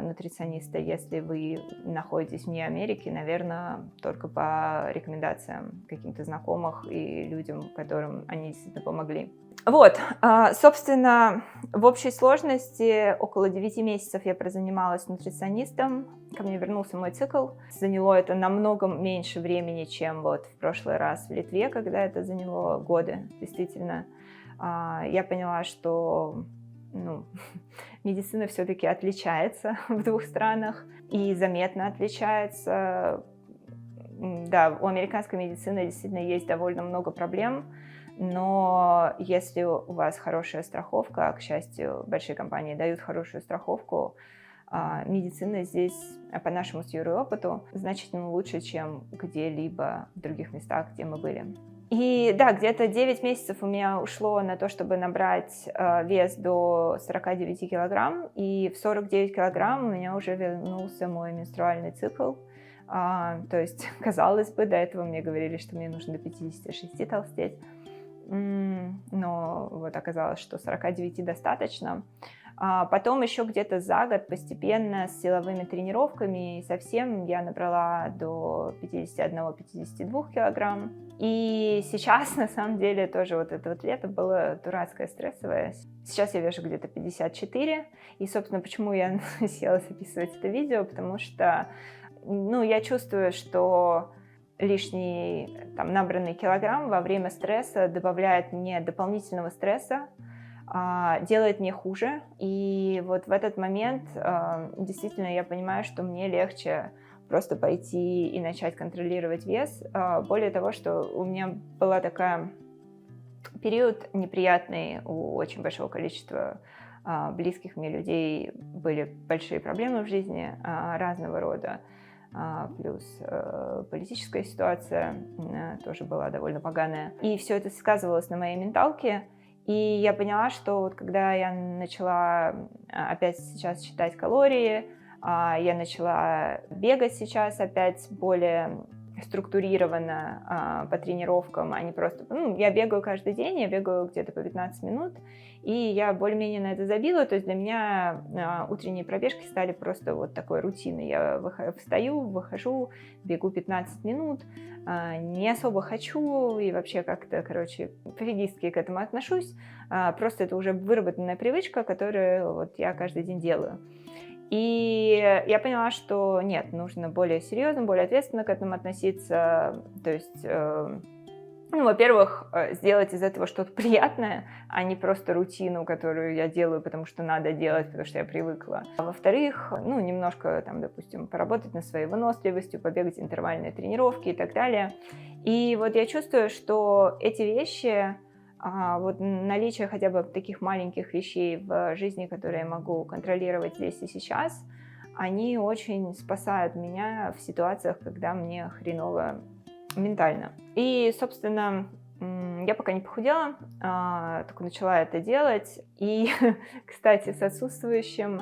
нутрициониста, если вы находитесь вне Америки. Наверное, только по рекомендациям каким-то знакомых и людям, которым они действительно помогли. Вот, собственно, в общей сложности около 9 месяцев я прозанималась нутриционистом. Ко мне вернулся мой цикл. Заняло это намного меньше времени, чем вот в прошлый раз в Литве, когда это заняло годы, действительно. Я поняла, что медицина все-таки отличается в двух странах и заметно отличается. Да, у американской медицины действительно есть довольно много проблем, но если у вас хорошая страховка, к счастью, большие компании дают хорошую страховку, медицина здесь, по нашему с Юрой опыту, значительно лучше, чем где-либо в других местах, где мы были. И да, где-то 9 месяцев у меня ушло на то, чтобы набрать вес до 49 килограмм, и в 49 килограмм у меня уже вернулся мой менструальный цикл. То есть, казалось бы, до этого мне говорили, что мне нужно до 56 толстеть, но вот оказалось, что 49 достаточно. Потом еще где-то за год постепенно с силовыми тренировками и совсем я набрала до 51-52 килограмм. И сейчас, на самом деле, тоже вот это вот лето было дурацкое, стрессовое. Сейчас я вешу где-то 54. И, собственно, почему я села записывать это видео, потому что, я чувствую, что лишний там набранный килограмм во время стресса добавляет мне дополнительного стресса, делает мне хуже. И вот в этот момент действительно я понимаю, что мне легче просто пойти и начать контролировать вес. Более того, что у меня была такая период неприятный у очень большого количества близких мне людей, были большие проблемы в жизни разного рода. Плюс политическая ситуация тоже была довольно поганая. И все это сказывалось на моей менталке. И я поняла, что вот когда я начала опять сейчас считать калории, я начала бегать сейчас опять более структурированно по тренировкам, а не просто... я бегаю каждый день, я бегаю где-то по 15 минут, и я более-менее на это забила. То есть для меня утренние пробежки стали просто вот такой рутиной. Я встаю, выхожу, бегу 15 минут, не особо хочу и вообще как-то, пофигистски к этому отношусь. Просто это уже выработанная привычка, которую вот я каждый день делаю. И я поняла, что нет, нужно более серьезно, более ответственно к этому относиться. То есть, во-первых, сделать из этого что-то приятное, а не просто рутину, которую я делаю, потому что надо делать, потому что я привыкла. А во-вторых, немножко, допустим, поработать над своей выносливостью, побегать интервальные тренировки и так далее. И вот я чувствую, что эти вещи... вот наличие хотя бы таких маленьких вещей в жизни, которые я могу контролировать здесь и сейчас, они очень спасают меня в ситуациях, когда мне хреново ментально. И, собственно, я пока не похудела, только начала это делать. И, кстати, с отсутствующим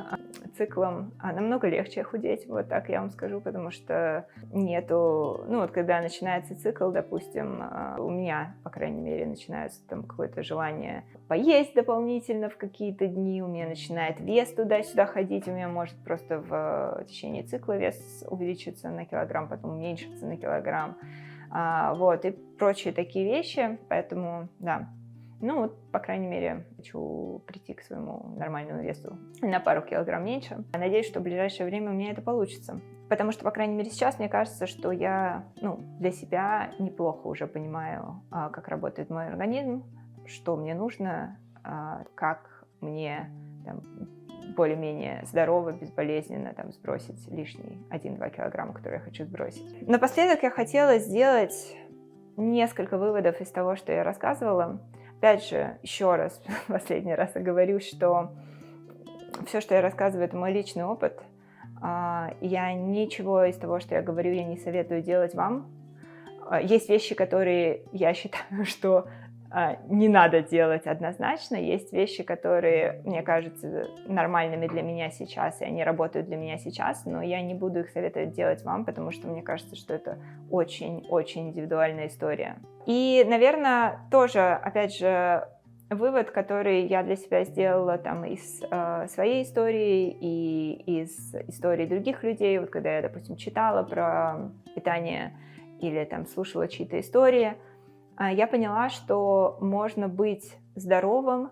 циклом намного легче худеть, вот так я вам скажу, потому что нету... когда начинается цикл, допустим, у меня, по крайней мере, начинается там какое-то желание поесть дополнительно в какие-то дни, у меня начинает вес туда-сюда ходить, у меня может просто в течение цикла вес увеличиться на килограмм, потом уменьшиться на килограмм. И прочие такие вещи, поэтому, да, по крайней мере, хочу прийти к своему нормальному весу на пару килограмм меньше. Надеюсь, что в ближайшее время у меня это получится, потому что, по крайней мере, сейчас мне кажется, что я, для себя неплохо уже понимаю, как работает мой организм, что мне нужно, как мне более-менее здорово, безболезненно сбросить лишний 1-2 килограмма, которые я хочу сбросить. Напоследок я хотела сделать несколько выводов из того, что я рассказывала. Опять же, еще раз, последний раз оговорюсь, что все, что я рассказываю, это мой личный опыт. Я ничего из того, что я говорю, я не советую делать вам. Есть вещи, которые я считаю, что не надо делать однозначно. Есть вещи, которые, мне кажутся, нормальными для меня сейчас, и они работают для меня сейчас, но я не буду их советовать делать вам, потому что мне кажется, что это очень-очень индивидуальная история. И, наверное, тоже, опять же, вывод, который я для себя сделала из своей истории и из истории других людей, вот когда я, допустим, читала про питание или слушала чьи-то истории, я поняла, что можно быть здоровым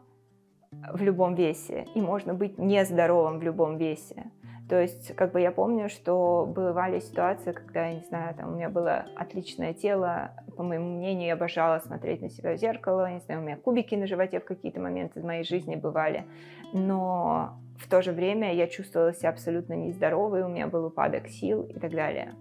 в любом весе и можно быть нездоровым в любом весе. То есть, я помню, что бывали ситуации, когда, я не знаю, у меня было отличное тело, по моему мнению, я обожала смотреть на себя в зеркало, не знаю, у меня кубики на животе в какие-то моменты в моей жизни бывали, но в то же время я чувствовала себя абсолютно нездоровой, у меня был упадок сил и так далее.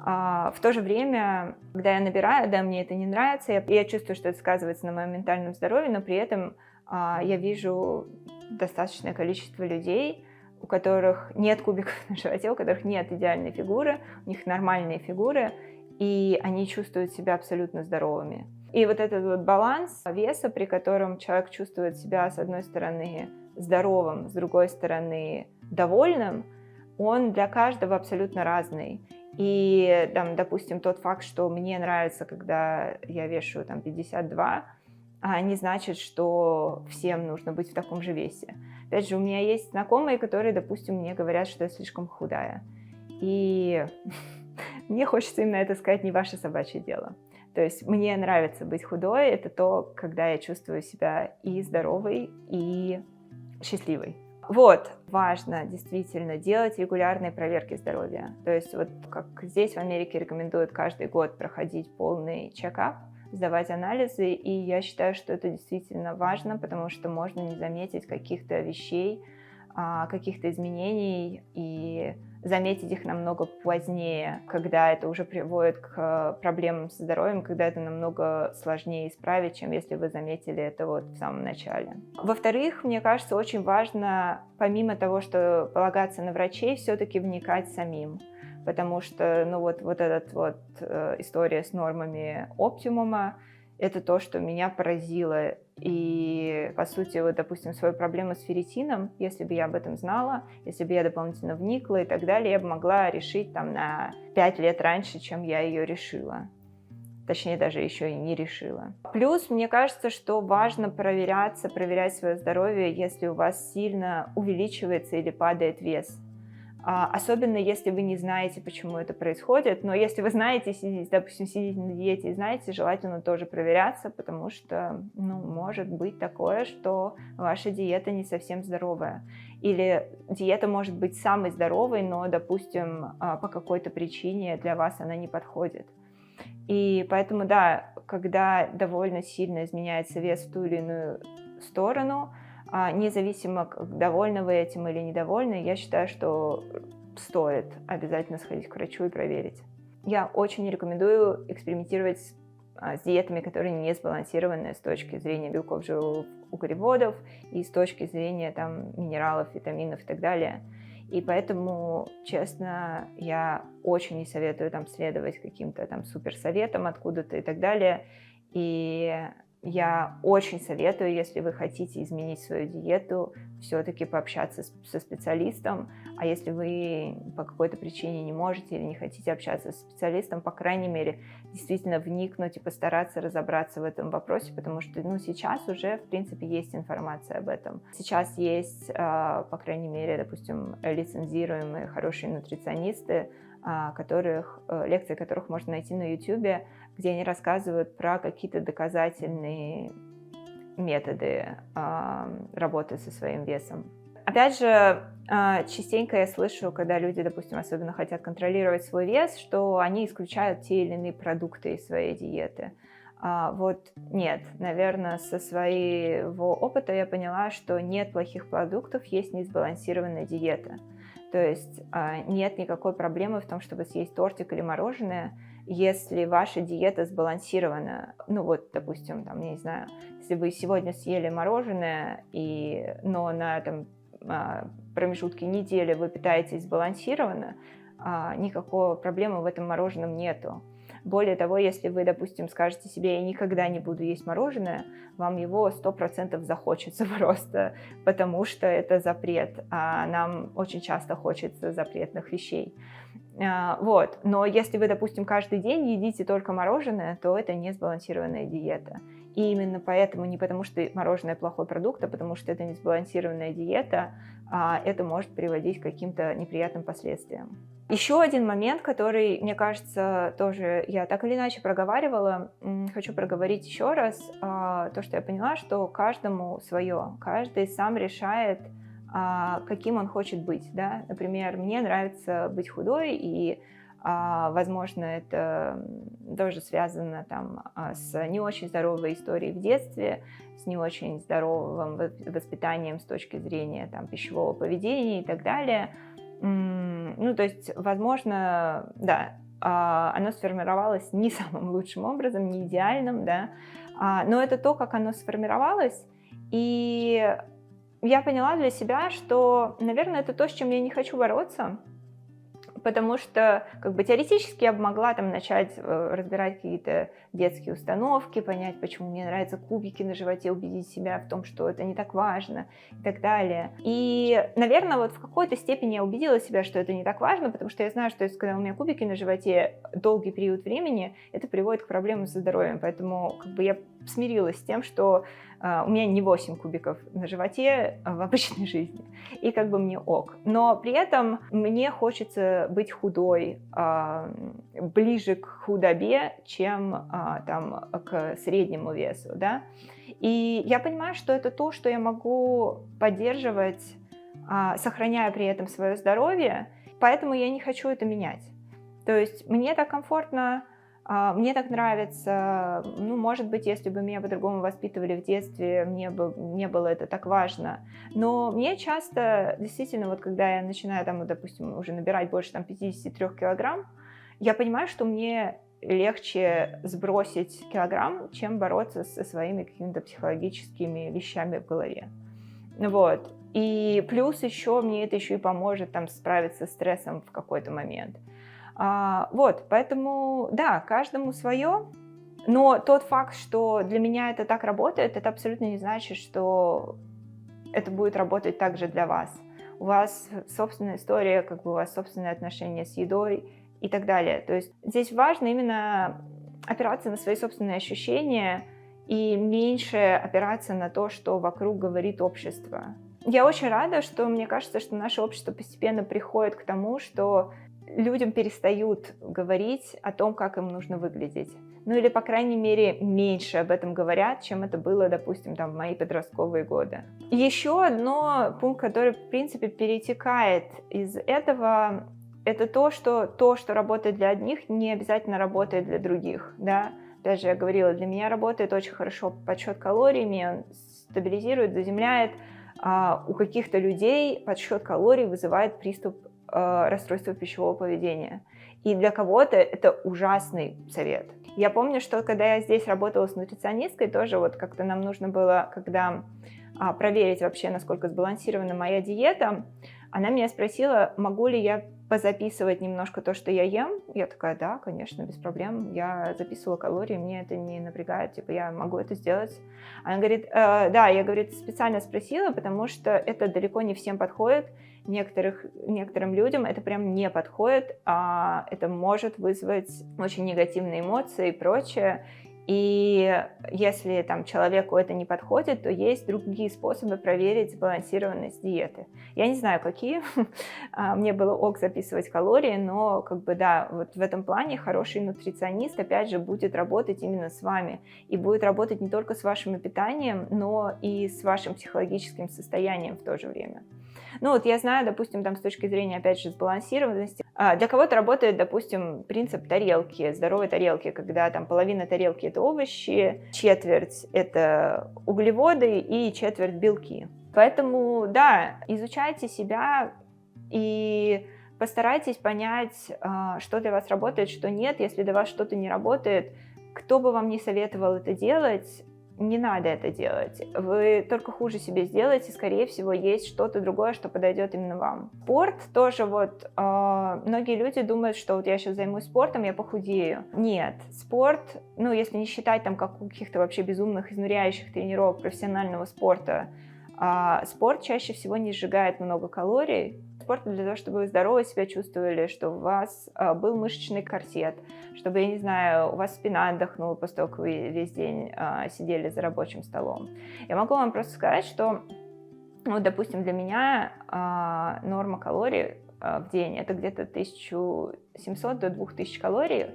В то же время, когда я набираю, мне это не нравится, я чувствую, что это сказывается на моем ментальном здоровье, но при этом я вижу достаточное количество людей, у которых нет кубиков на животе, у которых нет идеальной фигуры, у них нормальные фигуры, и они чувствуют себя абсолютно здоровыми. И вот этот вот баланс веса, при котором человек чувствует себя, с одной стороны, здоровым, с другой стороны, довольным, он для каждого абсолютно разный. И, там, допустим, тот факт, что мне нравится, когда я вешаю там 52, не значит, что всем нужно быть в таком же весе. Опять же, у меня есть знакомые, которые, допустим, мне говорят, что я слишком худая. И мне хочется им на это сказать: не ваше собачье дело. То есть мне нравится быть худой, это то, когда я чувствую себя и здоровой, и счастливой. Вот, важно действительно делать регулярные проверки здоровья. То есть вот как здесь в Америке рекомендуют каждый год проходить полный чекап, сдавать анализы, и я считаю, что это действительно важно, потому что можно не заметить каких-то вещей, каких-то изменений, и заметить их намного позднее, когда это уже приводит к проблемам со здоровьем, когда это намного сложнее исправить, чем если вы заметили это вот в самом начале. Во-вторых, мне кажется, очень важно, помимо того, что полагаться на врачей, все-таки вникать самим. Потому что, ну вот эта вот история с нормами оптимума, это то, что меня поразило. И, по сути, вот, допустим, свою проблему с ферритином, если бы я об этом знала, если бы я дополнительно вникла и так далее, я бы могла решить там на 5 лет раньше, чем я ее решила. Точнее, даже еще и не решила. Плюс, мне кажется, что важно проверять свое здоровье, если у вас сильно увеличивается или падает вес. Особенно если вы не знаете, почему это происходит. Но если вы знаете, допустим, сидите на диете и знаете, желательно тоже проверяться, потому что, может быть такое, что ваша диета не совсем здоровая. Или диета может быть самой здоровой, но, допустим, по какой-то причине для вас она не подходит. И поэтому, да, когда довольно сильно изменяется вес в ту или иную сторону, независимо, довольны вы этим или недовольны, я считаю, что стоит обязательно сходить к врачу и проверить. Я очень рекомендую экспериментировать с диетами, которые не сбалансированы с точки зрения белков, жиров, углеводов и с точки зрения там, минералов, витаминов и так далее. И поэтому, честно, я очень не советую там следовать каким-то там суперсоветам откуда-то и так далее. И я очень советую, если вы хотите изменить свою диету, все-таки пообщаться со специалистом. А если вы по какой-то причине не можете или не хотите общаться со специалистом, по крайней мере, действительно вникнуть и постараться разобраться в этом вопросе, потому что сейчас уже, в принципе, есть информация об этом. Сейчас есть, по крайней мере, допустим, лицензируемые хорошие нутриционисты, лекции которых можно найти на YouTube, где они рассказывают про какие-то доказательные методы работы со своим весом. Опять же, частенько я слышу, когда люди, допустим, особенно хотят контролировать свой вес, что они исключают те или иные продукты из своей диеты. Вот нет, наверное, со своего опыта я поняла, что нет плохих продуктов, есть несбалансированная диета. То есть нет никакой проблемы в том, чтобы съесть тортик или мороженое, если ваша диета сбалансирована. Допустим, там, я не знаю, если вы сегодня съели мороженое, но на этом промежутке недели вы питаетесь сбалансированно, никакой проблемы в этом мороженом нету. Более того, если вы, допустим, скажете себе: я никогда не буду есть мороженое, вам его 100% захочется просто, потому что это запрет, а нам очень часто хочется запретных вещей. Но если вы, допустим, каждый день едите только мороженое, то это не сбалансированная диета. И именно поэтому, не потому что мороженое плохой продукт, а потому что это не сбалансированная диета, это может приводить к каким-то неприятным последствиям. Еще один момент, который, мне кажется, тоже я так или иначе проговаривала, хочу проговорить еще раз, то, что я поняла, что каждому свое, каждый сам решает, каким он хочет быть, да? Например, мне нравится быть худой, и, возможно, это тоже связано там с не очень здоровой историей в детстве, с не очень здоровым воспитанием с точки зрения там пищевого поведения и так далее. То есть, возможно, да, оно сформировалось не самым лучшим образом, не идеальным, да, но это то, как оно сформировалось, и я поняла для себя, что, наверное, это то, с чем я не хочу бороться, Потому что, как бы, теоретически я бы могла там начать разбирать какие-то детские установки, понять, почему мне нравятся кубики на животе, убедить себя в том, что это не так важно и так далее. И, наверное, вот в какой-то степени я убедила себя, что это не так важно, потому что я знаю, что если когда у меня кубики на животе долгий период времени, это приводит к проблемам со здоровьем. Поэтому, как бы, я смирилась с тем, что у меня не 8 кубиков на животе в обычной жизни, и как бы мне ок. Но при этом мне хочется быть худой, ближе к худобе, чем там к среднему весу, да. И я понимаю, что это то, что я могу поддерживать, сохраняя при этом свое здоровье, поэтому я не хочу это менять. То есть мне так комфортно, мне так нравится. Ну, может быть, если бы меня по-другому воспитывали в детстве, мне бы не было это так важно. Но мне часто, действительно, вот когда я начинаю, там, вот, допустим, уже набирать больше там, 53 килограмм, я понимаю, что мне легче сбросить килограмм, чем бороться со своими какими-то психологическими вещами в голове. Вот. И плюс еще мне это еще и поможет там справиться с стрессом в какой-то момент. Вот, поэтому, да, каждому свое, но тот факт, что для меня это так работает, это абсолютно не значит, что это будет работать также для вас. У вас собственная история, как бы у вас собственные отношения с едой и так далее. То есть здесь важно именно опираться на свои собственные ощущения и меньше опираться на то, что вокруг говорит общество. Я очень рада, что мне кажется, что наше общество постепенно приходит к тому, что людям перестают говорить о том, как им нужно выглядеть. Ну или, по крайней мере, меньше об этом говорят, чем это было, допустим, там, в мои подростковые годы. Еще одно пункт, который, в принципе, перетекает из этого, это то, что работает для одних, не обязательно работает для других, да. Опять же, я говорила, для меня работает очень хорошо подсчет калорий, меня он стабилизирует, заземляет. У каких-то людей подсчет калорий вызывает приступ расстройства пищевого поведения. И для кого-то это ужасный совет. Я помню, что когда я здесь работала с нутриционисткой, тоже вот как-то нам нужно было, когда проверить вообще, насколько сбалансирована моя диета, она меня спросила, могу ли я позаписывать немножко то, что я ем. Я такая, да, конечно, без проблем. Я записывала калории, мне это не напрягает, типа, я могу это сделать. Она говорит, да, я, говорит, специально спросила, потому что это далеко не всем подходит. Некоторым людям это прям не подходит, это может вызвать очень негативные эмоции и прочее. И если там человеку это не подходит, то есть другие способы проверить сбалансированность диеты. Я не знаю, какие. Мне было ок записывать калории, но как бы да, вот в этом плане хороший нутриционист, опять же, будет работать именно с вами. И будет работать не только с вашим питанием, но и с вашим психологическим состоянием в то же время. Ну вот я знаю, допустим, там с точки зрения, опять же, сбалансированности, для кого-то работает, допустим, принцип тарелки, здоровой тарелки, когда там половина тарелки – это овощи, четверть – это углеводы и четверть – белки. Поэтому, да, изучайте себя и постарайтесь понять, что для вас работает, что нет. Если для вас что-то не работает, кто бы вам ни советовал это делать, не надо это делать. Вы только хуже себе сделаете, скорее всего, есть что-то другое, что подойдет именно вам. Спорт тоже вот, многие люди думают, что вот я сейчас займусь спортом, я похудею. Нет, спорт, ну, если не считать там каких-то вообще безумных, изнуряющих тренировок профессионального спорта, спорт чаще всего не сжигает много калорий. Спорт для того, чтобы вы здорово себя чувствовали, что у вас был мышечный корсет, чтобы, я не знаю, у вас спина отдохнула после того, как вы весь день сидели за рабочим столом. Я могу вам просто сказать, что, ну, допустим, для меня норма калорий в день это где-то 1700 до 2000 калорий.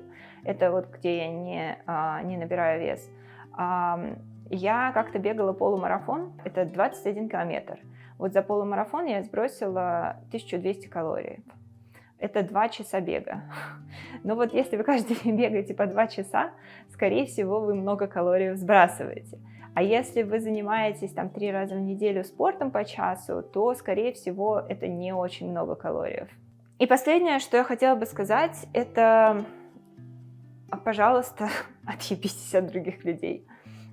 Это вот где я не набираю вес. Я как-то бегала полумарафон, это 21 километр. Вот за полумарафон я сбросила 1200 калорий. Это 2 часа бега. Но вот если вы каждый день бегаете по 2 часа, скорее всего, вы много калорий сбрасываете. А если вы занимаетесь там 3 раза в неделю спортом по часу, то, скорее всего, это не очень много калорий. И последнее, что я хотела бы сказать, это, пожалуйста, отъебитесь от других людей.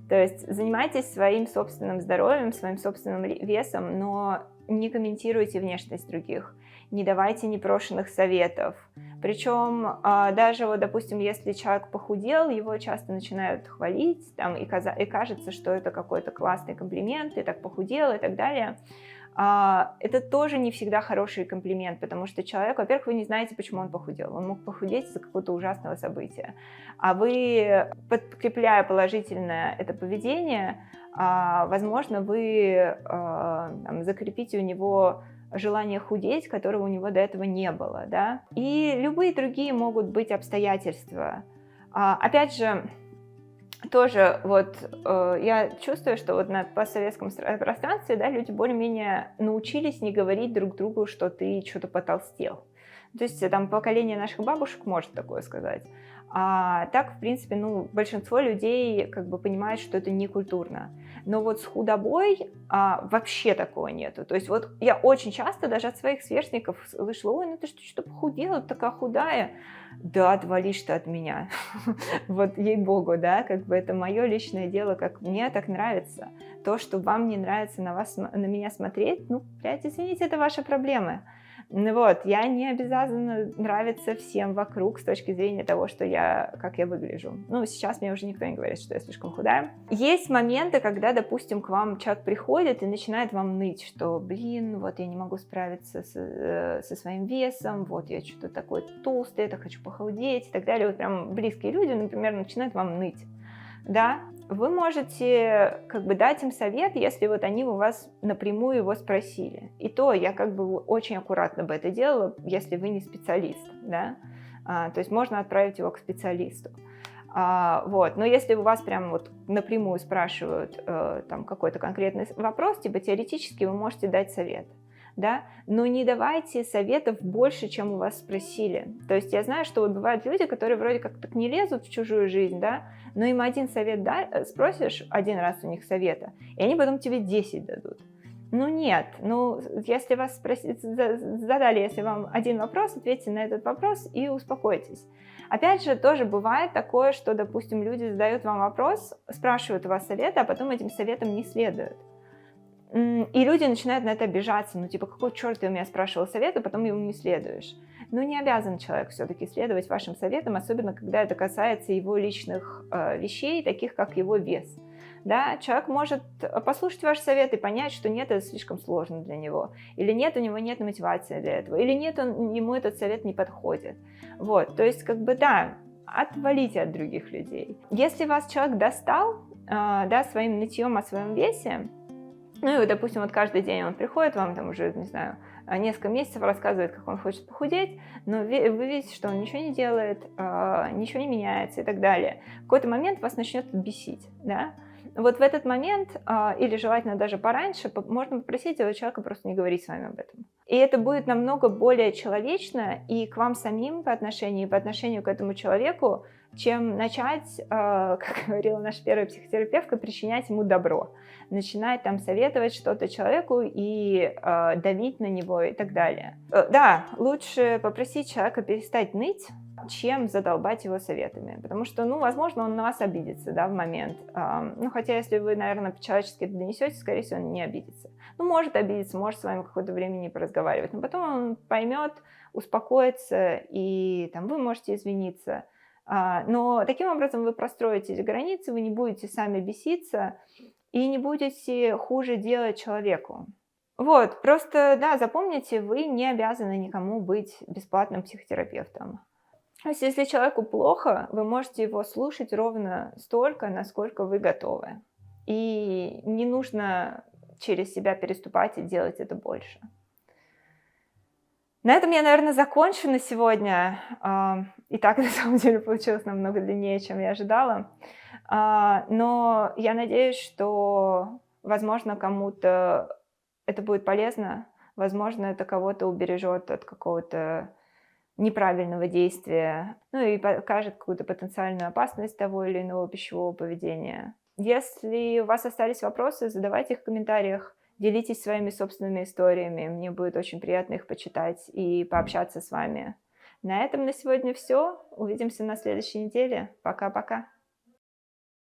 То есть занимайтесь своим собственным здоровьем, своим собственным весом, но не комментируйте внешность других. не давайте непрошенных советов. Причем даже вот, допустим, если человек похудел, его часто начинают хвалить, там, и кажется, что это какой-то классный комплимент, ты так похудел и так далее. Это тоже не всегда хороший комплимент, потому что человек, во-первых, вы не знаете, почему он похудел. Он мог похудеть из-за какого-то ужасного события. А вы, подкрепляя положительное это поведение, возможно, вы там, закрепите у него желание худеть, которого у него до этого не было, да? И любые другие могут быть обстоятельства. Опять же, тоже вот я чувствую, что вот на постсоветском пространстве, да, люди более-менее научились не говорить друг другу, что ты что-то потолстел. То есть там поколение наших бабушек может такое сказать. А так, в принципе, ну, большинство людей как бы понимает, что это не культурно. Но вот с худобой вообще такого нету. То есть вот я очень часто даже от своих сверстников слышала: ой, ну ты что похудела, ты такая худая. Да, отвалишь ты от меня. Вот ей-богу, да, как бы это мое личное дело, как мне так нравится. То, что вам не нравится на меня смотреть, ну, блядь, извините, это ваши проблемы. Вот, я не обязана нравиться всем вокруг с точки зрения того, как я выгляжу. Ну, сейчас мне уже никто не говорит, что я слишком худая. Есть моменты, когда, допустим, к вам человек приходит и начинает вам ныть, что, блин, вот я не могу справиться со своим весом, вот я что-то такой толстый, я хочу похудеть и так далее. Вот прям близкие люди, например, начинают вам ныть, да. Вы можете как бы дать им совет, если вот они у вас напрямую его спросили. И то я как бы очень аккуратно бы это делала, если вы не специалист, да. То есть можно отправить его к специалисту. Вот. Но если у вас прям вот напрямую спрашивают там какой-то конкретный вопрос, типа теоретически вы можете дать совет. Да? Но не давайте советов больше, чем у вас спросили. То есть я знаю, что вот бывают люди, которые вроде как так не лезут в чужую жизнь, да, но им один совет спросишь один раз у них совета, и они потом тебе 10 дадут. Ну нет, ну если вас задали, если вам один вопрос, ответьте на этот вопрос и успокойтесь. Опять же, тоже бывает такое, что, допустим, люди задают вам вопрос, спрашивают у вас совета, а потом этим советом не следуют. И люди начинают на это обижаться, ну типа, какой черт ты у меня спрашивал совет, а потом ему не следуешь. Ну не обязан человек все-таки следовать вашим советам, особенно когда это касается его личных вещей, таких как его вес. Да, человек может послушать ваш совет и понять, что нет, это слишком сложно для него, или нет, у него нет мотивации для этого, или нет, ему этот совет не подходит. Вот, то есть как бы да, отвалите от других людей. Если вас человек достал, да, своим нытьем о своем весе, ну и, допустим, вот каждый день он приходит, вам там уже, не знаю, несколько месяцев рассказывает, как он хочет похудеть, но вы видите, что он ничего не делает, ничего не меняется и так далее. В какой-то момент вас начнет бесить, да? Вот в этот момент, или желательно даже пораньше, можно попросить этого человека просто не говорить с вами об этом. И это будет намного более человечно и к вам самим по отношению к этому человеку, чем начать, как говорила наша первая психотерапевтка, причинять ему добро. Начинать там советовать что-то человеку и давить на него и так далее. Да, лучше попросить человека перестать ныть, чем задолбать его советами. Потому что, ну, возможно, он на вас обидится, да, в момент. Ну, хотя, если вы, наверное, по-человечески это донесете, скорее всего, он не обидится. Ну, может обидеться, может с вами какое-то время не поразговаривать, но потом он поймет, успокоится, и там вы можете извиниться. Но таким образом вы простроите эти границы, вы не будете сами беситься и не будете хуже делать человеку. Вот, просто, да, запомните, вы не обязаны никому быть бесплатным психотерапевтом. То есть, если человеку плохо, вы можете его слушать ровно столько, насколько вы готовы. И не нужно через себя переступать и делать это больше. На этом я, наверное, закончу на сегодня. И так, на самом деле, получилось намного длиннее, чем я ожидала. Но я надеюсь, что, возможно, кому-то это будет полезно. Возможно, это кого-то убережет от какого-то неправильного действия, ну и покажет какую-то потенциальную опасность того или иного пищевого поведения. Если у вас остались вопросы, задавайте их в комментариях, делитесь своими собственными историями, мне будет очень приятно их почитать и пообщаться с вами. На этом на сегодня все, увидимся на следующей неделе, пока-пока.